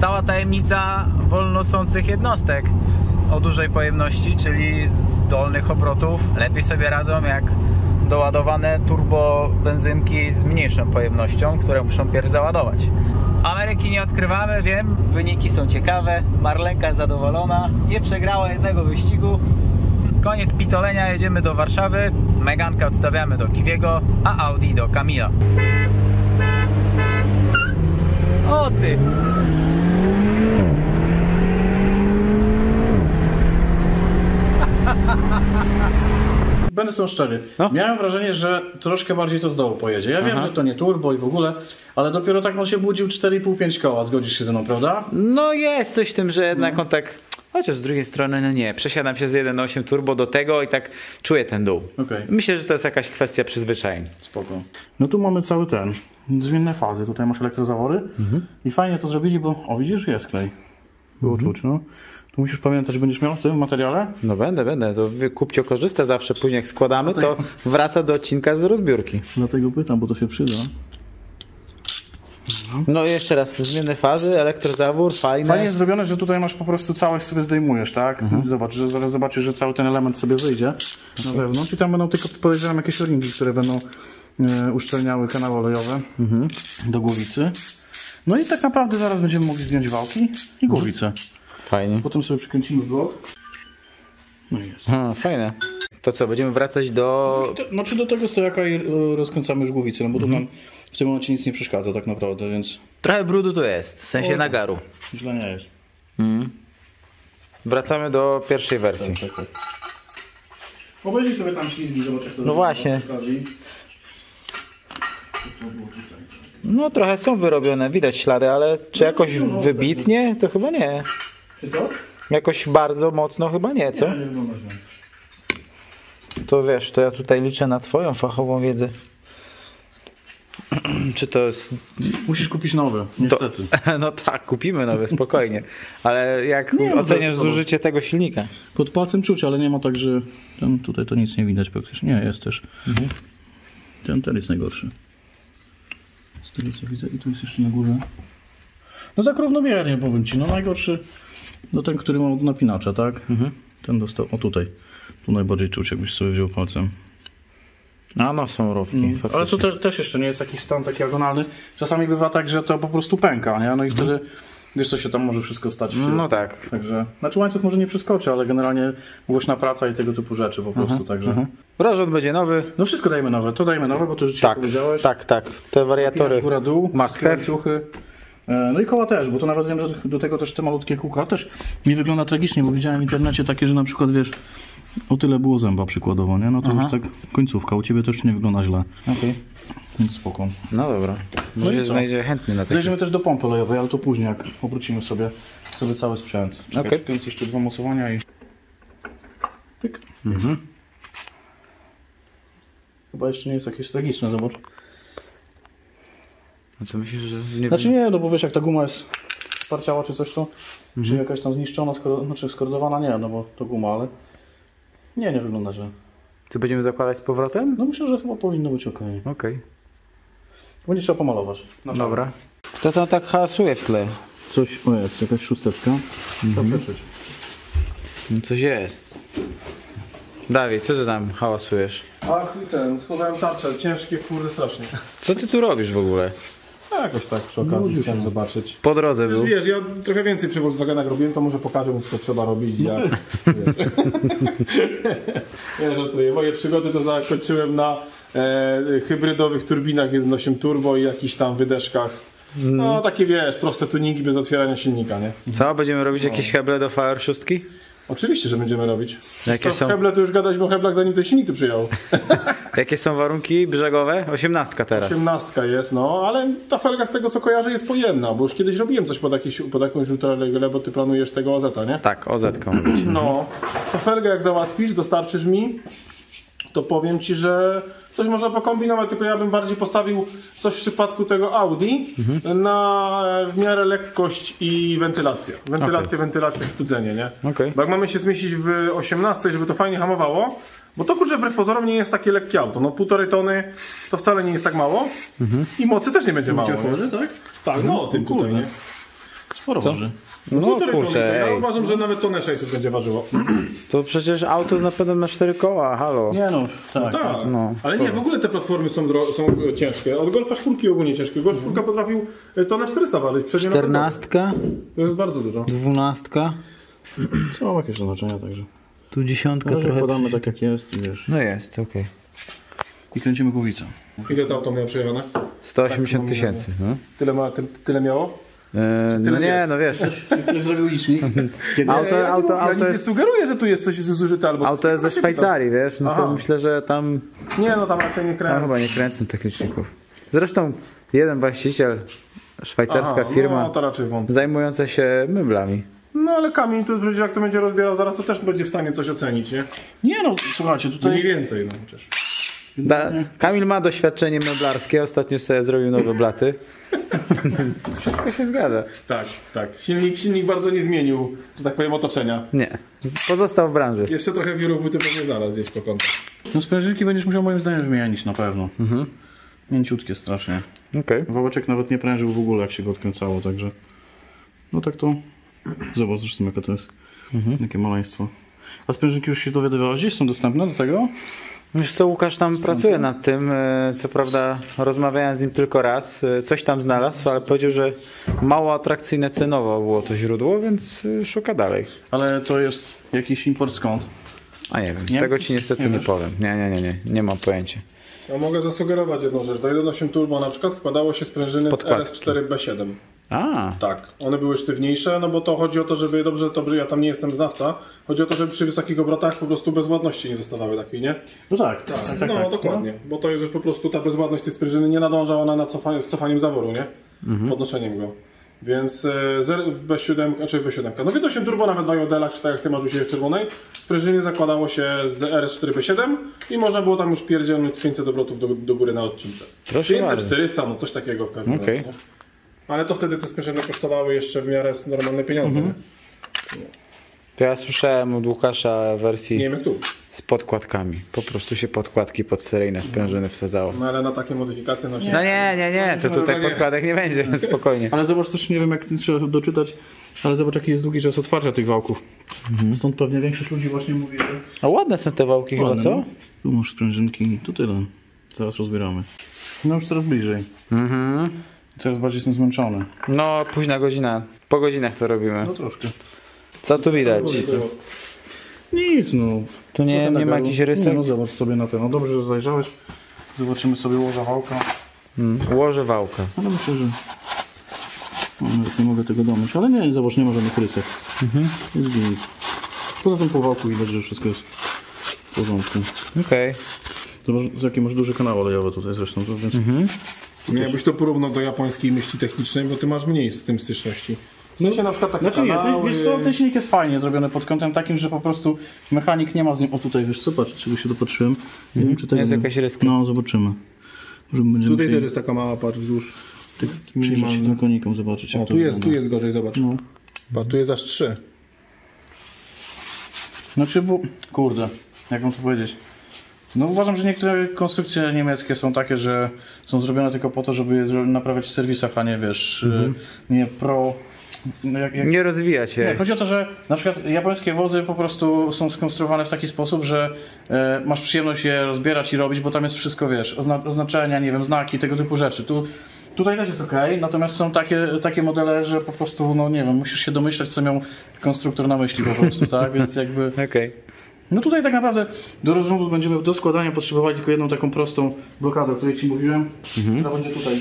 A: Cała tajemnica wolnosących jednostek o dużej pojemności, czyli z dolnych obrotów, lepiej sobie radzą jak doładowane turbo benzynki z mniejszą pojemnością, które muszą pierw załadować. Ameryki nie odkrywamy, wiem, wyniki są ciekawe, Marlenka zadowolona, nie przegrała jednego wyścigu. Koniec pitolenia, jedziemy do Warszawy, Megankę odstawiamy do Kiwiego, a Audi do Kamila. O ty!
B: Będę z tą szczery.
A: No.
B: Miałem wrażenie, że troszkę bardziej to z dołu pojedzie. Ja wiem, że to nie turbo i w ogóle, ale dopiero tak on się budził 4,5-5 koła. Zgodzisz się ze mną, prawda?
A: No jest coś w tym, że jednak on tak... Chociaż z drugiej strony, no nie, przesiadam się z 1.8 turbo do tego i tak czuję ten dół.
B: Okay.
A: Myślę, że to jest jakaś kwestia przyzwyczajeń.
B: Spoko. No tu mamy cały ten, zmienne fazy. Tutaj masz elektrozawory i fajnie to zrobili, bo o widzisz, jest klej. Było czuć, no. Tu musisz pamiętać, że będziesz miał w tym materiale?
A: No będę. To Kupcio korzysta zawsze, później jak składamy, to wraca do odcinka z rozbiórki.
B: Dlatego pytam, bo to się przyda.
A: No i jeszcze raz, zmienne fazy, elektrozawór, fajne.
B: Fajnie jest zrobione, że tutaj masz po prostu całość sobie zdejmujesz, tak? Zobacz, że zaraz zobaczysz, że cały ten element sobie wyjdzie na zewnątrz i tam będą tylko, podejrzewam, jakieś o-ringi, które będą uszczelniały kanały olejowe do głowicy. No i tak naprawdę zaraz będziemy mogli zdjąć wałki i głowicę.
A: Fajnie.
B: Potem sobie przykręcimy w blok. No i jest.
A: Fajne. To co, będziemy wracać do...
B: Znaczy do tego stojaka i rozkręcamy już głowicę, no bo tu nam w tym momencie nic nie przeszkadza tak naprawdę, więc...
A: Trochę brudu tu jest, w sensie nagaru.
B: Źle nie jest.
A: Wracamy do pierwszej wersji.
B: Tak. Obejrzyj sobie tam ślizgi, zobacz jak to
A: No właśnie. No trochę są wyrobione, widać ślady, ale czy jakoś wybitnie? To chyba nie.
B: Czy co?
A: Jakoś bardzo mocno chyba nie, co?
B: Nie wygląda źle.
A: To wiesz, to ja tutaj liczę na twoją fachową wiedzę. Czy to jest...
B: Musisz kupić nowe, niestety.
A: No tak, kupimy nowe, spokojnie. Ale jak
B: Nie,
A: oceniasz
B: to-
A: zużycie tego silnika?
B: Pod palcem czuć, ale nie ma tak, że tutaj to nic nie widać praktycznie. Nie, jest też. Ten jest najgorszy. Z tego co widzę i tu jest jeszcze na górze. No tak równomiernie powiem Ci, no najgorszy no ten, który ma od napinacza, tak? Ten dostał, o tutaj. Tu najbardziej czuć, jakbyś sobie wziął palcem.
A: A no są rowki,
B: Ale to też jeszcze nie jest jakiś stan taki agonalny. Czasami bywa tak, że to po prostu pęka, nie? No i wtedy wiesz co się tam może wszystko stać w środku.
A: No tak.
B: Także, znaczy łańcuch może nie przeskoczy, ale generalnie głośna praca i tego typu rzeczy po prostu, także.
A: Rozrząd będzie nowy.
B: No wszystko dajmy nowe, to dajmy nowe, bo to już dzisiaj powiedziałeś.
A: Tak. Te wariatory.
B: Góra dół,
A: Master.
B: łańcuchy. No i koła też, bo to nawet wiem, że do tego też te malutkie kółka też mi wygląda tragicznie, bo widziałem w internecie takie, że na przykład wiesz, o tyle było zęba przykładowo, nie? No to już tak końcówka, u Ciebie też nie wygląda źle.
A: Okej.
B: Więc spoko.
A: No dobra.
B: No
A: Może
B: i co?
A: znajdzie chętny na takie.
B: Zajrzymy też do pompy olejowej, ale to później, jak obrócimy sobie cały sprzęt. Czekaj,
A: Okej.
B: więc jeszcze 2 mocowania i... Pyk. Chyba jeszcze nie jest jakieś tragiczne, zobacz.
A: A co myślisz, że nie...
B: Znaczy nie, no bo wiesz, jak ta guma jest sparciała czy coś to, czy jakaś tam zniszczona, znaczy skorodowana, nie, no bo to guma, ale nie wygląda źle.
A: Co będziemy zakładać z powrotem?
B: No myślę, że chyba powinno być ok.
A: Okej.
B: Będzie trzeba pomalować. Na czarno.
A: Dobra. Kto to tak hałasuje w tle?
B: Coś, o jest, jakaś szósteczka. Trzeba przeczyć.
A: Coś jest. Dawid, co ty tam hałasujesz?
D: Ach, schowałem tarczę, ciężkie, kurde, strasznie.
A: Co ty tu robisz w ogóle?
D: A jakoś tak przy okazji chciałem zobaczyć.
A: Po drodze był.
D: Wiesz, ja trochę więcej przy Volkswagenach robiłem, to może pokażę mu, co trzeba robić. Jak, nie żartuję. Moje przygody to zakończyłem na hybrydowych turbinach 1.8 turbo i jakichś tam wydeszkach. No takie wiesz, proste tuningi bez otwierania silnika, nie?
A: Co? Będziemy robić jakieś heble do VR6?
D: Oczywiście, że będziemy robić.
A: Jakie
D: To
A: są?
D: heble to już gadaliśmy o heblach, zanim ten silnik tu przyjął.
A: Jakie są warunki brzegowe? 18 teraz.
D: 18 jest, no, ale ta felga z tego co kojarzę jest pojemna, bo już kiedyś robiłem coś pod jakąś ultralegę, bo ty planujesz tego OZ-a, nie?
A: Tak, OZ-ką robić.
D: No, to felgę jak załatwisz, dostarczysz mi, to powiem ci, że coś można pokombinować, tylko ja bym bardziej postawił coś w przypadku tego Audi na w miarę lekkość i wentylację. Wentylację, studzenie, nie?
A: Okej.
D: Bo jak mamy się zmieścić w 18, żeby to fajnie hamowało, Bo to kurczę wbrew pozorom nie jest takie lekkie auto. No 1,5 tony to wcale nie jest tak mało. I mocy też nie będzie mało.
B: Waży, tak?
D: Tak, no tym tutaj, nie?
B: Sporo waży.
A: No
D: 1,5 tony.
A: kurczę,
D: Ja
A: ej.
D: uważam, że nawet tonę 600 będzie ważyło.
A: To przecież auto z napędem na 4 koła, halo.
B: Nie no, tak.
D: Tak,
A: No,
D: ale nie, w ogóle te platformy są ciężkie. Od Golfa 4 ogólnie ciężkie. Golf 4 potrafił tonę 400 ważyć.
A: 14,
D: To jest bardzo dużo.
A: 12,
B: Są jakieś znaczenia, także.
A: tu 10
B: Trochę
A: trochę.
B: podamy tak jak jest i wiesz.
A: No jest, okej.
B: I kręcimy głowicę.
D: Ile to auto miało przejechane?
A: 180 tysięcy. No.
D: Tyle miało?
A: No nie, no wiesz.
B: Ktoś zrobił licznik.
A: Auto
D: nie
A: jest,
D: sugeruję, że tu jest coś zużyte albo
A: auto jest ze Szwajcarii, wiesz, no to
D: Aha.
A: myślę, że tam
D: Nie, no tam raczej nie kręcę.
A: chyba nie kręcą tych liczników. Zresztą jeden właściciel, szwajcarska firma,
D: No to raczej wątpię.
A: zajmująca się meblami.
D: No ale Kamil tu przecież jak to będzie rozbierał zaraz, to też będzie w stanie coś ocenić, nie?
B: Nie no, słuchajcie,
D: Mniej
B: tutaj...
D: więcej, no chociaż.
A: Kamil ma doświadczenie meblarskie, ostatnio sobie zrobił nowe blaty. Wszystko się zgadza.
D: Tak, tak. Silnik bardzo nie zmienił, że tak powiem, otoczenia.
A: Nie, pozostał w branży.
D: Jeszcze trochę wirów ty pewnie znalazł gdzieś po kątach.
B: No sprężynki będziesz musiał moim zdaniem wymienić na pewno. Mięciutkie strasznie.
A: Okej.
B: Wałeczek nawet nie prężył w ogóle jak się go odkręcało, także... No tak to... Zobacz zresztą jaka to jest. Jakie maleństwo. A sprężynki już się dowiadywałeś? Gdzieś są dostępne do tego?
A: Wiesz co, Łukasz tam pracuje nad tym, co prawda rozmawiałem z nim tylko raz, coś tam znalazł, ale powiedział, że mało atrakcyjne cenowo było to źródło, więc szuka dalej.
B: Ale to jest jakiś import skąd?
A: A nie wiem,
B: Nie?
A: tego ci niestety
B: Nie
A: nie
B: wiesz?
A: powiem. Nie mam pojęcia.
D: Ja mogę zasugerować jedną rzecz. Do 1.8 Turbo na przykład wkładało się sprężyny z
A: Podkładki.
D: RS4B7.
A: A,
D: Tak, one były sztywniejsze, no bo to chodzi o to, żeby dobrze, ja tam nie jestem znawca, chodzi o to, żeby przy wysokich obrotach po prostu bezwładności nie dostawały takiej, nie?
B: No tak.
D: No dokładnie, bo to jest już po prostu ta bezwładność tej sprężyny nie nadąża ona z cofaniem zaworu, nie? Podnoszeniem go. Więc w B7, czy w B7, no w 1.8 Turbo nawet w Jodelach, czy tak jak ty masz u siebie w czerwonej, sprężyny zakładało się z RS4B7 i można było tam już pierdzielnąć z 500 obrotów do góry na odcince.
A: Proszę
D: 500,
A: bardzo.
D: 400, no coś takiego w każdym
A: Okej.
D: razie. Nie? Ale to wtedy te sprężyny kosztowały jeszcze w miarę normalne pieniądze. Nie?
A: to ja słyszałem od Łukasza
D: Nie
A: wersji
D: wiem jak tu.
A: z podkładkami. Po prostu się podkładki pod seryjne sprężyny wsadzało.
D: No ale na takie modyfikacje no się...
A: No nie, to tutaj podkładek nie będzie, spokojnie.
B: Ale zobacz też, nie wiem jak trzeba doczytać, ale zobacz jaki jest długi czas otwarcia tych wałków. Stąd pewnie większość ludzi właśnie mówi, że...
A: A ładne są te wałki chyba,
B: Ładne,
A: co?
B: no. Tu masz sprężynki, to tyle. Zaraz rozbieramy. No już coraz bliżej. Coraz bardziej jestem zmęczony.
A: No, późna godzina. Po godzinach to robimy.
B: No troszkę.
A: Co tu widać?
B: Nic no.
A: Tu nie ma jakichś rysek?
B: Nie, no zobacz sobie na ten. No dobrze, że zajrzałeś. Zobaczymy sobie łoża wałka.
A: Łoże wałka.
B: Ale myślę, że... No, nawet nie mogę tego domyć. Ale nie, zobacz, nie ma żadnych rysek. Jest git. Poza tym po wałku widać, że wszystko jest w porządku.
A: Okej.
B: Zobacz, jaki masz duży kanał olejowy tutaj zresztą. To więc...
D: Jakbyś to porównał do japońskiej myśli technicznej, bo ty masz mniej z tym styczności. W sensie na przykład takie
B: Znaczy nie,
D: kanały...
B: wiesz co, ten silnik jest fajnie zrobiony pod kątem takim, że po prostu mechanik nie ma z nim... O tutaj, wiesz co, patrz, czego się dopatrzyłem. Nie wiem, czy tego
A: Jest
B: nie-
A: jakaś ryska.
B: No, zobaczymy. Może będziemy
D: Tutaj też
B: musieli
D: jest taka mała, patrz, wzdłuż.
B: przyjrzeć się tym konikom, zobaczyć jak
D: O,
B: to
D: tu jest
B: wygląda.
D: gorzej, zobacz.
B: No.
D: Patrz, tu jest aż 3.
B: Znaczy, bo... Kurde, jak mam to powiedzieć? No uważam, że niektóre konstrukcje niemieckie są takie, że są zrobione tylko po to, żeby je naprawiać w serwisach, a nie wiesz, nie pro... No,
A: Nie rozwija się.
B: Nie, chodzi o to, że na przykład japońskie wozy po prostu są skonstruowane w taki sposób, że masz przyjemność je rozbierać i robić, bo tam jest wszystko, wiesz, oznaczenia, nie wiem, znaki, tego typu rzeczy. Tutaj też jest ok, natomiast są takie modele, że po prostu, no nie wiem, musisz się domyślać, co miał konstruktor na myśli po prostu, tak? Więc jakby...
A: Okej.
B: No tutaj tak naprawdę do rozrządu będziemy do składania potrzebowali tylko jedną taką prostą blokadę, o której Ci mówiłem, która będzie tutaj,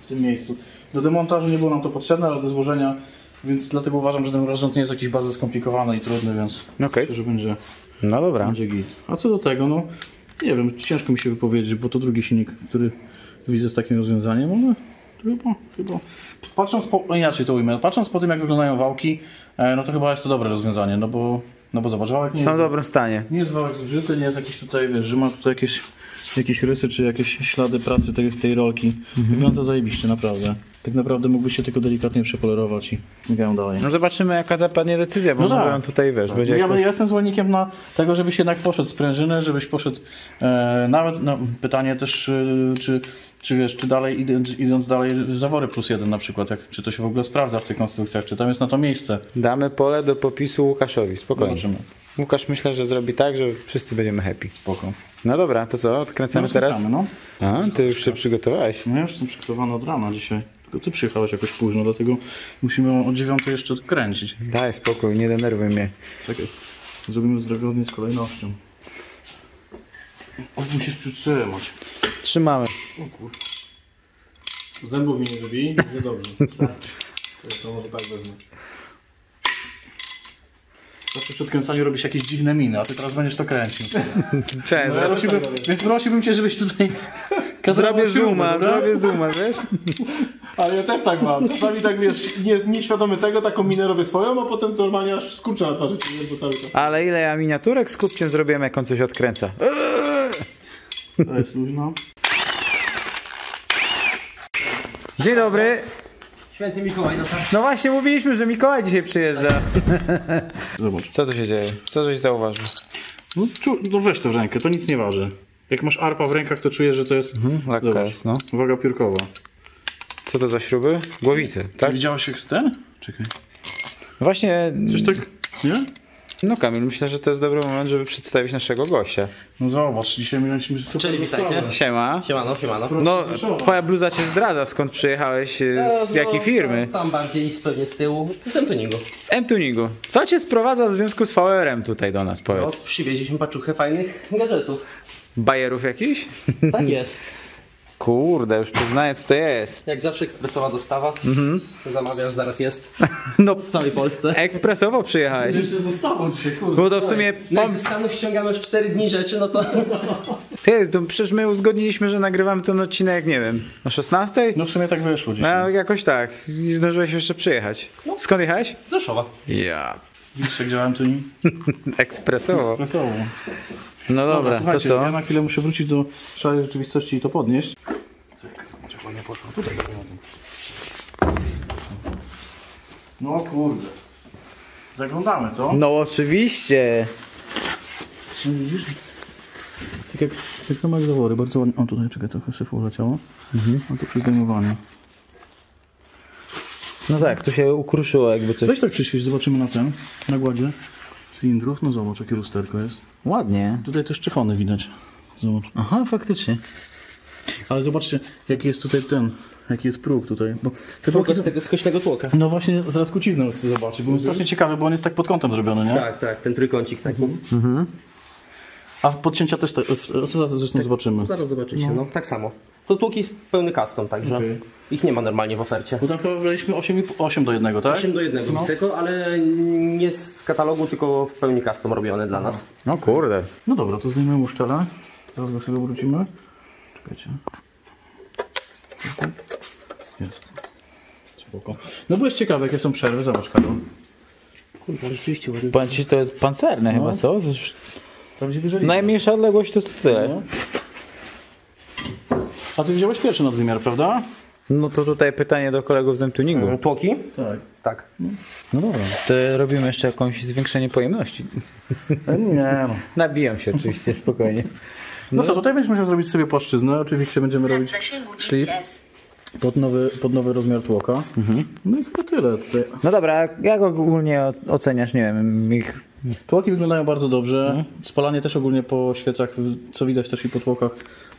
B: w tym miejscu. Do demontażu nie było nam to potrzebne, ale do złożenia, więc dlatego uważam, że ten rozrząd nie jest jakiś bardzo skomplikowany i trudny, więc
A: Okej.
B: myślę, że będzie
A: No dobra.
B: git. A co do tego, no nie wiem, ciężko mi się wypowiedzieć, bo to drugi silnik, który widzę z takim rozwiązaniem, ale chyba. Patrząc inaczej to ujmę, patrząc po tym, jak wyglądają wałki, no to chyba jest to dobre rozwiązanie, no bo zobacz, wałek nie
A: Są w
B: jest,
A: dobrym stanie.
B: nie jest wałek zużyty, nie jest jakiś tutaj, wiesz, że ma tutaj jakieś jakieś rysy, czy jakieś ślady pracy tej rolki. Wygląda zajebiście, naprawdę. Tak naprawdę mógłbyś się tylko delikatnie przepolerować i grają dalej.
A: No zobaczymy jaka zapadnie decyzja, bo może on tutaj wiesz, będzie
B: Ja jestem zwolennikiem tego, żebyś jednak poszedł z prężyny, żebyś poszedł nawet, pytanie też, czy wiesz, czy dalej idąc dalej zawory +1 na przykład, czy to się w ogóle sprawdza w tych konstrukcjach, czy tam jest na to miejsce.
A: Damy pole do popisu Łukaszowi, spokojnie.
B: Zobaczymy.
A: Łukasz myślę, że zrobi tak, że wszyscy będziemy happy.
B: Spoko.
A: No dobra, to co, odkręcamy teraz?
B: No.
A: A, ty już się przygotowałeś.
B: No ja już jestem przygotowany od rana dzisiaj. Tylko ty przyjechałeś jakoś późno, dlatego musimy o 9 jeszcze odkręcić.
A: Daj spokój, nie denerwuj mnie.
B: Czekaj, zrobimy zgodnie z kolejnością. O, musisz przytrzymać.
A: Trzymamy.
B: O kur... Zębów mi nie wybij, nie dobrze. To może tak wezmę. Zawsze przy odkręcaniu robisz jakieś dziwne miny, a ty teraz będziesz to kręcił.
A: Cześć,
B: Więc prosiłbym cię, żebyś tutaj...
A: zrobię zooma, wiesz?
D: Ale ja też tak mam. Czasami tak wiesz, nieświadomy tego, taką minę robię swoją, a potem to normalnie aż skurcza na twarzy, bo cały czas.
A: Ale ile ja miniaturek z kubkiem zrobiłem, jak on coś odkręca.
B: To jest luźno.
A: Dzień dobry.
E: Święty Mikołaj, no tak.
A: No właśnie mówiliśmy, że Mikołaj dzisiaj przyjeżdża.
B: Zobacz.
A: Co tu się dzieje? Co żeś zauważył?
B: No weź to w rękę, to nic nie waży. Jak masz arpa w rękach, to czujesz, że to jest...
A: Lekka
B: Zobacz,
A: jest, no.
B: waga piórkowa.
A: Co to za śruby? Głowice, tak?
B: Czy widziałeś jak z ten? Czekaj.
A: Właśnie,
B: Coś tak... Nie?
A: no Kamil, myślę, że to jest dobry moment, żeby przedstawić naszego gościa.
B: No zobacz, dzisiaj mieliśmy super
E: Cześć, witajcie.
B: wystawę.
A: Siema.
E: Siemano.
A: No, twoja bluza cię zdradza, skąd przyjechałeś, z jakiej firmy?
E: Tam bardziej pewnie z tyłu, z M-tuningu.
A: Z M-Tuningu. Co cię sprowadza w związku z VR-em tutaj do nas,
E: No,
A: powiedz?
E: przywieźliśmy paczuchę fajnych gadżetów.
A: Bajerów jakiś?
E: Tak jest.
A: Kurde, już poznaję co to jest.
E: Jak zawsze ekspresowa dostawa. Zamawiasz, zaraz jest.
A: No,
E: W całej Polsce.
A: ekspresowo przyjechałeś.
B: Jeszcze z dostawą dzisiaj, kurde.
A: Bo to w sumie...
E: No jak ze Stanów ściągamy już 4 dni rzeczy, no to...
A: To przecież my uzgodniliśmy, że nagrywamy ten odcinek, nie wiem, o 16?
B: No w sumie tak wyszło dzisiaj.
A: No jakoś tak. I zdążyłeś jeszcze przyjechać. Skąd jechałeś?
E: Z Rzeszowa.
A: Ja.
B: Widzisz jak działałem tu nim?
A: Ekspresowo.
B: Ekspresowo.
A: No dobra, to
B: słuchajcie,
A: co?
B: ja na chwilę muszę wrócić do szarej rzeczywistości i to podnieść. Ciepło nie poszło. Tutaj tak na tym. No kurde. Zaglądamy, co?
A: No oczywiście.
B: No widzisz? Tak samo jak zawory, bardzo ładnie. O tutaj, czekaj, trochę szyfu leciało. A to przy zdejmowaniu.
A: No tak, tu się ukruszyło jakby coś.
B: Weź tak przyświeć, zobaczymy na gładzie cylindrów. No zobacz, jakie lusterko jest.
A: Ładnie.
B: Tutaj też czechony widać. Zobacz.
A: Aha, faktycznie.
B: Ale zobaczcie, jaki jest tutaj jaki jest próg tutaj. Bo te tłoki są...
E: Tego skośnego tłoka.
B: No właśnie, zaraz kuciznę chcę zobaczyć, bo jest strasznie ciekawy, bo on jest tak pod kątem zrobiony, nie?
E: Tak, ten trójkącik taki.
B: A podcięcia też, co zresztą zobaczymy.
E: Zaraz zobaczycie, no tak samo. To tłoki jest pełny custom, także ich nie ma normalnie w ofercie.
B: Bo tam chyba braliśmy 8 do 1, tak?
E: 8 do 1 Wiseco, ale nie z katalogu, tylko w pełni custom robione dla nas.
A: No kurde.
B: No dobra, to zdejmiemy uszczelę. Zaraz do sobie wrócimy. Czekajcie. Jest. Spoko. No byłeś ciekawy, jakie są przerwy. Zobacz, Karol.
E: Kurde, rzeczywiście ładnie.
A: Powiem ci, to jest pancerne chyba, co? To już...
B: Prawdziwy żeliwo.
A: Najmniejsza odległość to tyle.
B: No. A ty wziąłeś pierwszy nadwymiar, prawda?
A: No to tutaj pytanie do kolegów z M-Tuningu.
E: Tłoki?
B: Tak.
E: Tak.
A: No dobra. To robimy jeszcze jakąś zwiększenie pojemności.
B: Nie no.
A: Nabijam się oczywiście, spokojnie.
B: No co, tutaj będziesz musiał zrobić sobie płaszczyznę. Oczywiście będziemy robić szlif pod nowy rozmiar tłoka. No i chyba tyle tutaj.
A: No dobra, jak ogólnie oceniasz, nie wiem, ich...
B: Tłoki wyglądają bardzo dobrze. Spalanie też ogólnie po świecach, co widać też i po tłokach,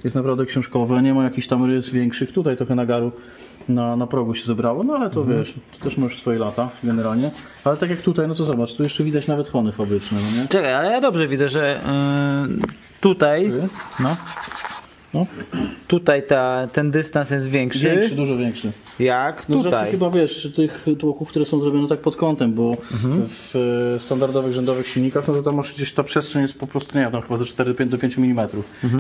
B: jest naprawdę książkowe. Nie ma jakichś tam rys większych. Tutaj trochę nagaru na progu się zebrało, no ale to wiesz, to też masz swoje lata generalnie. Ale tak jak tutaj, no to zobacz, tu jeszcze widać nawet hony fabryczne, no nie?
A: Czekaj, ale ja dobrze widzę, że tutaj,
B: No.
A: tutaj ten dystans jest większy,
B: Większy, dużo większy.
A: jak
B: No z racji
A: tutaj.
B: chyba wiesz, tych tłoków, które są zrobione tak pod kątem, bo w standardowych, rzędowych silnikach, no to tam masz gdzieś ta przestrzeń jest po prostu, nie wiem, tam chyba ze 4 do 5 mm.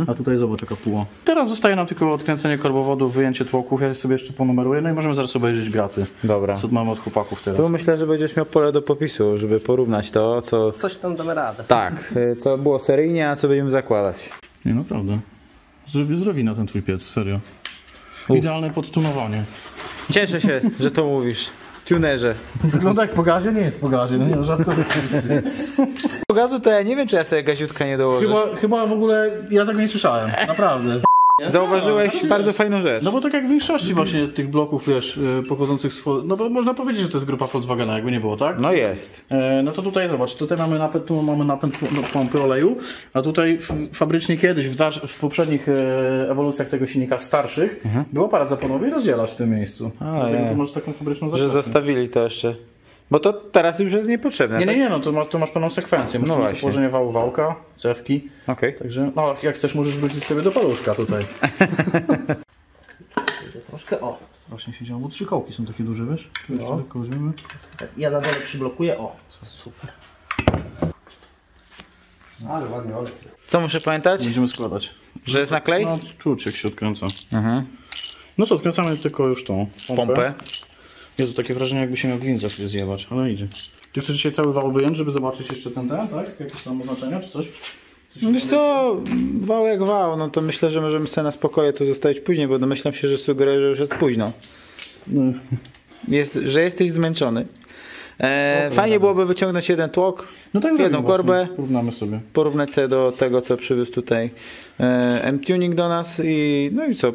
B: A tutaj zobacz jaka puła. Teraz zostaje nam tylko odkręcenie korbowodu, wyjęcie tłoków, ja sobie jeszcze ponumeruję, no i możemy zaraz obejrzeć graty.
A: Dobra.
B: Co mamy od chłopaków teraz.
A: Tu myślę, że będziesz miał pole do popisu, żeby porównać to, co...
E: Coś tam damy radę.
A: Tak, co było seryjnie, a co będziemy zakładać.
B: Nie, naprawdę. Zdrowi na ten twój piec, serio. Idealne podtunowanie.
A: Cieszę się, że to mówisz. Tunerze.
B: Wygląda jak po gazie? Nie jest po gazie, no nie no, żartuję.
A: Po gazu to ja nie wiem, czy ja sobie gaziutka nie dołożę.
B: Chyba w ogóle ja tego nie słyszałem, naprawdę.
A: Zauważyłeś bardzo fajną rzecz.
B: No bo tak jak w większości właśnie tych bloków, wiesz, pochodzących z... No bo można powiedzieć, że to jest grupa Volkswagena, jakby nie było, tak?
A: No jest.
B: No to tutaj zobacz, tutaj mamy napęd pompy oleju, a tutaj fabrycznie kiedyś, w poprzednich ewolucjach tego silnika starszych, był aparat zaponowy i rozdzielacz w tym miejscu. Dlatego to możesz taką fabryczną
A: Że
B: zaszczepkę.
A: zostawili to jeszcze. Bo to teraz już jest niepotrzebne.
B: Nie, no to masz pewną sekwencję. Masz
A: właśnie.
B: położenie wału wałka, cewki.
A: Okej.
B: Także, no jak chcesz, możesz wrócić sobie do paluszka tutaj.
E: Troszkę, o.
B: Strasznie się działo, bo 3 kołki są takie duże, wiesz? Tu jeszcze lekko weźmiemy.
E: Ja na dole przyblokuję, o. Super. Ale ładnie, ale.
A: Co muszę pamiętać?
B: Będziemy składać.
A: Że jest naklej?
B: No, czuć jak się odkręca.
A: Mhm.
B: No co, odkręcamy tylko już tą
A: Pompę.
B: Jest to takie wrażenie, jakby się miał gwint za chwilę zjebać, ale idzie. Ty chcesz dzisiaj cały wał wyjąć, żeby zobaczyć jeszcze ten, tak? Jakieś tam oznaczenia czy coś?
A: Wiesz co, wał jak wał, no to myślę, że możemy sobie na spokoju to zostawić później, bo domyślam się, że sugeruję, że już jest późno.
B: No.
A: Że jesteś zmęczony. Fajnie byłoby wyciągnąć jeden tłok,
B: No tak
A: jedną
B: zrobimy
A: korbę,
B: właśnie. Porównamy sobie.
A: porównać sobie do tego, co przywiózł tutaj M-Tuning do nas i no i co?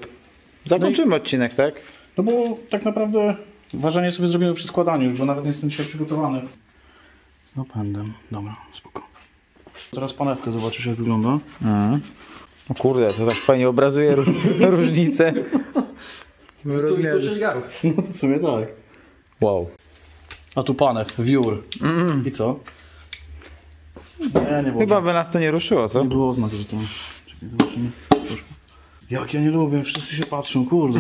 A: Zakończymy odcinek, tak?
B: No bo tak naprawdę ważenie sobie zrobimy przy składaniu, bo nawet nie jestem dzisiaj przygotowany. Z napędem. Dobra, spoko. Teraz panewkę zobaczysz, jak wygląda.
A: O kurde, to tak fajnie obrazuje różnicę.
E: Tu i tu 6 garów.
B: No to w sumie tak.
A: Wow.
B: A tu panew, wiór. I co? Nie było
A: Chyba by nas to nie ruszyło, co?
B: Nie było oznak, że to... Czekaj, zobaczymy. Jak ja nie lubię, wszyscy się patrzą, kurde.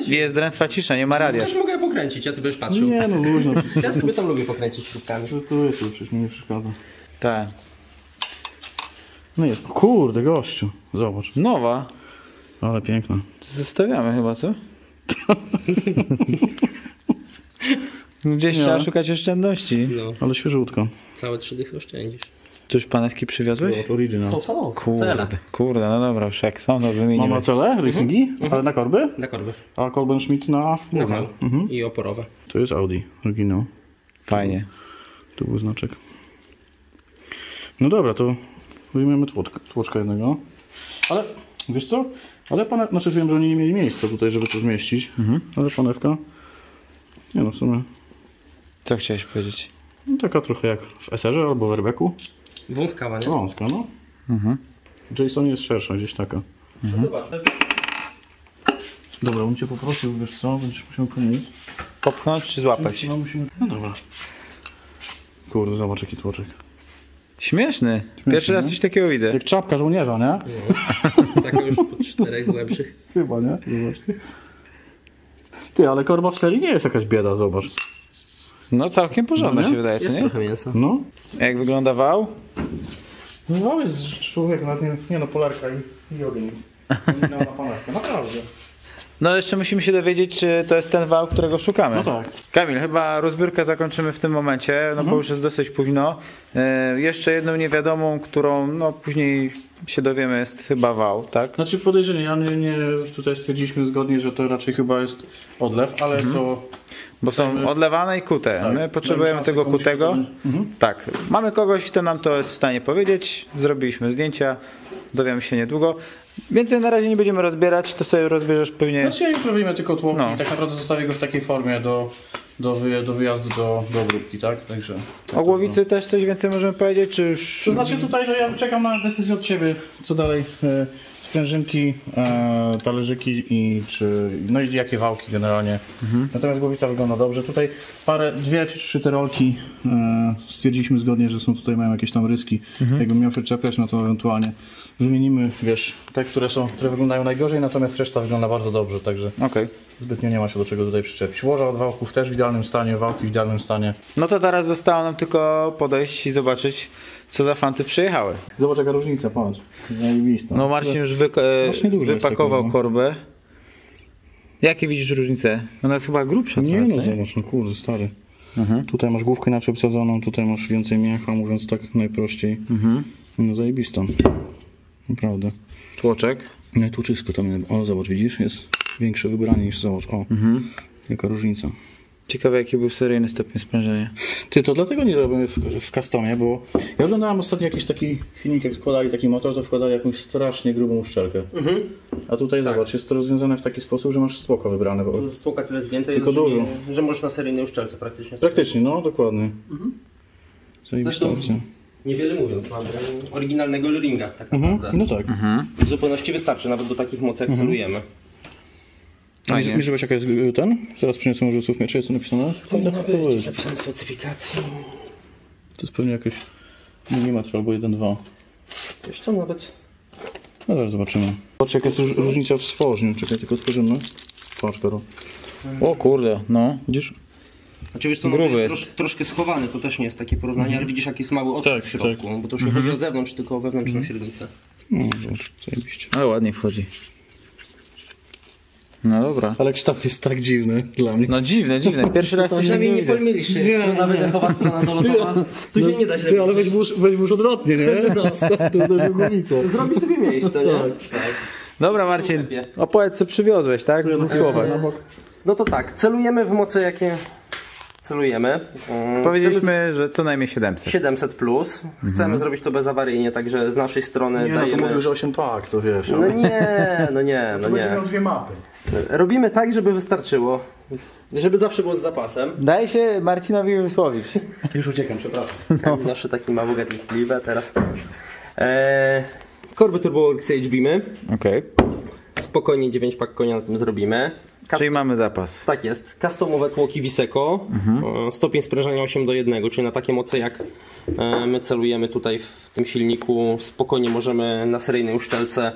A: Jest drętwa cisza, nie ma radia.
E: Też mogę pokręcić, a ty będziesz patrzył.
B: Nie no, luźno.
E: Ja sobie tam lubię pokręcić śrubkami.
B: Żartuję sobie, przecież mi nie przeszkadza.
A: Tak.
B: No jest, kurde gościu, zobacz.
A: Nowa.
B: Ale piękna.
A: Zostawiamy chyba, co? Gdzieś
B: Nie.
A: trzeba szukać oszczędności.
E: No,
B: Ale świeżutko.
E: całe 3 dychy oszczędzisz.
A: Tu już panewki przywiozłeś?
B: Original.
E: Co?
A: Kurde, no dobra, już jak są, no wymienimy.
B: Mam na cele, racingi, ale na korby?
E: Na korby.
B: A Kolben Schmidt na...
E: Na wał. I oporowe.
B: To jest Audi, oryginał.
A: Fajnie.
B: Tu był znaczek. No dobra, to wyjmiemy tłoczka jednego. Ale, wiesz co? Ale znaczy wiem, że oni nie mieli miejsca tutaj, żeby to zmieścić. Ale panewka... Nie no, w sumie...
A: Co chciałeś powiedzieć?
B: No, taka trochę jak w SR-ze albo w Airbagu.
E: Wąskawa, nie?
B: Wąska, no. Jason jest szersza, gdzieś taka.
E: Zobacz.
B: Dobra, bym cię poprosił, wiesz co, będziesz musiał pomóc.
A: Popchnąć czy złapać?
B: No, musimy... No dobra. Kurde, zobacz jaki tłoczek.
A: Śmieszny. Pierwszy raz coś takiego widzę.
B: Jak czapka żołnierza, nie?
E: Taka już po 4 głębszych.
B: Chyba, nie? Zobacz. Ty, ale korba w serii nie jest jakaś bieda, zobacz.
A: No całkiem porządna
B: No nie?
A: się wydaje, co
E: Jest
A: nie?
E: trochę mięsa.
B: No.
A: Jak wygląda wał?
B: No jest człowiek, nawet nie no, polarka i ogień. Nie na panewkę, naprawdę.
A: No jeszcze musimy się dowiedzieć, czy to jest ten wał, którego szukamy.
B: No tak.
A: Kamil, chyba rozbiórkę zakończymy w tym momencie, no bo już jest dosyć późno. Jeszcze jedną niewiadomą, którą no później się dowiemy, jest chyba wał, tak?
B: Znaczy podejrzenie, ja nie tutaj stwierdziliśmy zgodnie, że to raczej chyba jest odlew, ale to...
A: Bo są odlewane i kute.
B: Tak.
A: My potrzebujemy
B: Dajmy
A: tego
B: szansę komuś,
A: kutego.
B: kto
A: Tak. Mamy kogoś, kto nam to jest w stanie powiedzieć. Zrobiliśmy zdjęcia. Dowiemy się niedługo. Więcej na razie nie będziemy rozbierać. To sobie rozbierzesz pewnie.
B: Znaczy ja jutro wyjmę tylko tłoki
A: No.
B: i tak naprawdę zostawię go w takiej formie do wyjazdu do obróbki, tak? Także...
A: O głowicy też coś więcej możemy powiedzieć, czy już...
B: To znaczy tutaj, że ja czekam na decyzję od Ciebie, co dalej. Sprężynki, talerzyki no i jakie wałki generalnie. Natomiast głowica wygląda dobrze. Tutaj 2 czy 3 te rolki stwierdziliśmy zgodnie, że tutaj mają jakieś tam ryski. Jakbym miał się czepiać, no to ewentualnie wymienimy, wiesz, te, które wyglądają najgorzej, natomiast reszta wygląda bardzo dobrze, także
A: Okej.
B: zbytnio nie ma się do czego tutaj przyczepić. Łoża od wałków też w idealnym stanie, wałki w idealnym stanie.
A: No to teraz zostało nam tylko podejść i zobaczyć, co za fanty przyjechały.
B: Zobacz jaka różnica, patrz. Zajebista.
A: No Marcin już
B: Strasznie dużo jest
A: wypakował
B: takiego.
A: korbę. Jakie widzisz różnice? Ona jest chyba grubsza.
B: Nie
A: trochę,
B: no,
A: co
B: zobacz, no kurde, stary. Tutaj masz główkę inaczej obsadzoną, tutaj masz więcej mięcha, mówiąc tak najprościej. No zajebista. Naprawdę.
A: Tłoczek.
B: No tłuczysko tam, o zobacz, widzisz, jest większe wybranie niż zobacz, o, jaka różnica.
A: Ciekawe jaki był seryjny stopień sprężenia.
B: Ty, to dlatego nie robimy w customie, bo ja oglądałem ostatnio jakiś taki filmik, jak składali taki motor, to wkładali jakąś strasznie grubą uszczelkę. A tutaj zobacz, jest to rozwiązane w taki sposób, że masz stłoka wybrane. Bo
E: Stłoka tyle jest więcej,
B: tylko dużo.
E: Że możesz na seryjnej uszczelce praktycznie.
B: Praktycznie, no dokładnie.
E: Zresztą, niewiele mówiąc, mamy oryginalnego L-ringa tak naprawdę.
B: No tak.
E: W zupełności wystarczy, nawet do takich mocy jak celujemy.
B: Mi żebyś jaka jest ten? Zaraz przyniosę może rzutów mieczy, jest to napisane?
E: Nawet napisane specyfikacji.
B: To jest pewnie jakiś milimetr albo 1,2.
E: Wiesz co, nawet...
B: No zaraz zobaczymy. Patrz jaka jest różnica w stworzeniu. Czekaj, tylko otworzymy. Patrz, Karol.
A: O kurde, no.
B: Widzisz?
E: Znaczy wiesz co, no, jest troszkę schowany, to też nie jest takie porównanie, ale widzisz jaki jest mały otwór
B: Tak,
E: w środku, bo to już nie chodzi o zewnątrz, tylko o wewnętrzną średnicę.
B: No, zobacz, zajebiście.
A: Ale ładnie wchodzi. No dobra.
B: Ale kształt jest tak dziwny dla mnie.
A: No dziwne. Pierwszy raz coś
E: Przynajmniej nie
A: widzę.
E: pomyliście, jest strona wydechowa, strona dolotowa. Tu się nie da źle.
B: Ty, ale weź włóż odwrotnie, nie? To uderzył głowicę.
E: Zrobi sobie miejsce, nie? Tak.
A: Dobra Marcin, opowiedz co przywiozłeś, tak? W dwóch słowach.
E: No to tak, celujemy w moce jakie celujemy.
A: Powiedzieliśmy, że co najmniej 700.
E: 700 plus. Chcemy zrobić to bezawaryjnie, także z naszej strony
B: Nie, no to
E: dajemy...
B: mówił, że 8 pak, to wiesz.
E: No nie.
B: Będzie miał 2 mapy.
E: Robimy tak, żeby wystarczyło. Żeby zawsze było z zapasem.
A: Daj się Marcinowi wysłowić.
B: Już uciekam, przepraszam.
E: Tak, zawsze taki mało gadliwe teraz. Korby TurboWorks CHB-my.
A: Okej.
E: Spokojnie 9 pak konia na tym zrobimy.
A: Czyli mamy zapas.
E: Tak jest. Customowe tłoki Wiseco. Stopień sprężania 8:1, czyli na takie moce jak my celujemy tutaj w tym silniku, spokojnie możemy na seryjnej uszczelce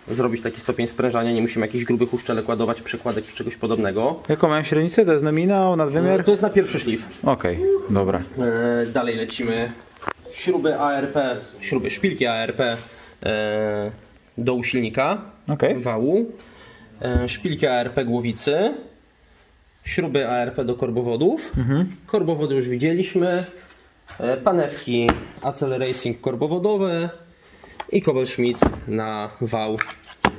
E: zrobić taki stopień sprężania. Nie musimy jakichś grubych uszczelek ładować, przekładek czy czegoś podobnego.
A: Jaką mają średnicę? To jest nominał, nadwymiar?
E: To jest na pierwszy szlif.
A: Okej, dobra.
E: Dalej lecimy. Śruby ARP, szpilki ARP do silnika, wału. Szpilki ARP głowicy, śruby ARP do korbowodów, korbowody już widzieliśmy, panewki Acel Racing korbowodowe i Kobel Schmidt na wał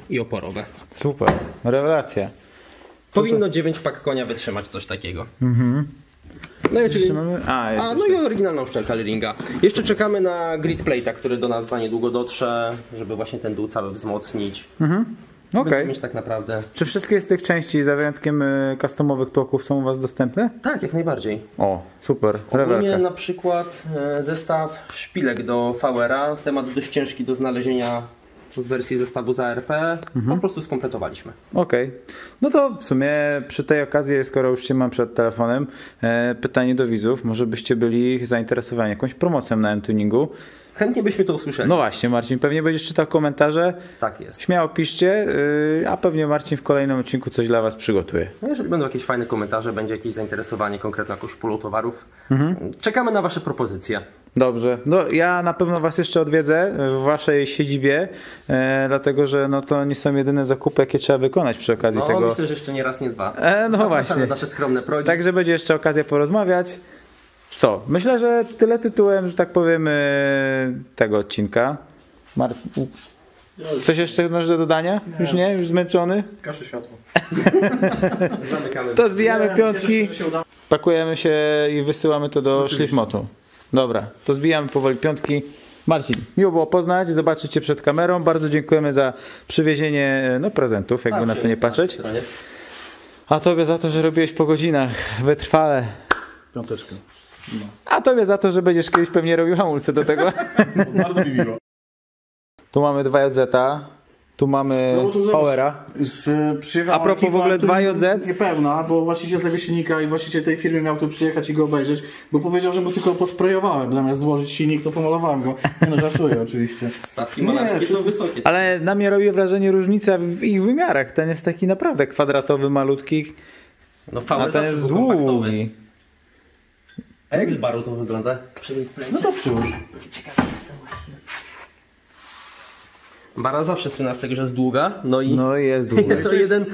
E: i oporowe.
A: Super, rewelacja.
E: Powinno 9 pak konia wytrzymać coś takiego. No i oczywiście
A: mamy...
E: no i oryginalna uszczelka L-ringa. Jeszcze czekamy na grid plate'a, który do nas za niedługo dotrze, żeby właśnie ten dół cały wzmocnić.
A: Okej.
E: Mieć tak naprawdę.
A: Czy wszystkie z tych części, za wyjątkiem customowych tłoków, są u Was dostępne?
E: Tak, jak najbardziej.
A: O, super,
E: Ogólnie
A: rewelka.
E: na przykład zestaw szpilek do VR-a, temat dość ciężki do znalezienia w wersji zestawu z ARP, po prostu skompletowaliśmy.
A: Okej. No to w sumie przy tej okazji, skoro już się mam przed telefonem, pytanie do widzów. Może byście byli zainteresowani jakąś promocją na M-Tuningu?
E: Chętnie byśmy to usłyszeli.
A: No właśnie, Marcin, pewnie będziesz czytał komentarze.
E: Tak jest.
A: Śmiało piszcie, a pewnie Marcin w kolejnym odcinku coś dla Was przygotuje.
E: No jeżeli będą jakieś fajne komentarze, będzie jakieś zainteresowanie konkretną jakąś pulą towarów, czekamy na Wasze propozycje.
A: Dobrze. No, ja na pewno Was jeszcze odwiedzę w Waszej siedzibie, dlatego że no, to nie są jedyne zakupy, jakie trzeba wykonać przy okazji tego.
E: Myślę, że jeszcze nie raz, nie dwa.
A: No
E: Zapraszamy
A: właśnie.
E: nasze skromne progi.
A: Także będzie jeszcze okazja porozmawiać. Co? Myślę, że tyle tytułem, że tak powiem, tego odcinka. Coś jeszcze masz do dodania? Już nie? Już zmęczony?
B: Gaszę światło.
E: Zamykamy.
A: To zbijamy piątki, pakujemy się i wysyłamy to do Szlifmotu. Dobra, to zbijamy powoli piątki. Marcin, miło było poznać, zobaczyć Cię przed kamerą. Bardzo dziękujemy za przywiezienie prezentów, jakby na to nie patrzeć. A Tobie za to, że robiłeś po godzinach wytrwale.
B: Piąteczkę. No.
A: A Tobie za to, że będziesz kiedyś pewnie robił hamulce do tego.
B: Bardzo mi miło.
A: Tu mamy 2JZ, tu mamy VR-a.
B: A
A: propos w ogóle 2JZ?
B: Niepełna, bo właściciel tego silnika i właściciel tej firmy miał tu przyjechać i go obejrzeć, bo powiedział, że mu tylko posprejowałem. Zamiast złożyć silnik, to pomalowałem go. No żartuję oczywiście.
E: Stawki malarskie są wysokie.
A: Ale na mnie robi wrażenie różnica w ich wymiarach. Ten jest taki naprawdę kwadratowy, malutki,
E: No
A: a ten jest długi.
E: A jak z baru to wygląda?
B: No to przyłóż.
E: Bara zawsze słyna z tego, że jest długa, no i
A: jest długo.
E: jest o jeden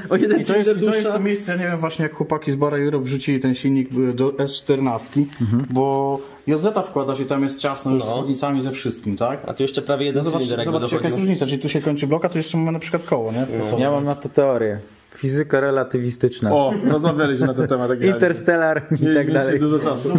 B: I to jest
E: dłuższa.
B: to miejsce, ja nie wiem właśnie jak chłopaki z Bara Europe wrzucili ten silnik do S14, bo JZ wkładasz i tam jest ciasno już z chłodnicami ze wszystkim, tak?
E: A tu jeszcze prawie jeden cylinder jakby
B: Zobaczcie jaka jest
E: dochodził.
B: różnica, czyli tu się kończy bloka, tu jeszcze mamy na przykład koło, nie?
A: Ja mam na to teorię. Fizyka relatywistyczna.
D: O, rozmawialiśmy na ten temat.
A: Interstellar i tak dalej.
D: Dużo czasu.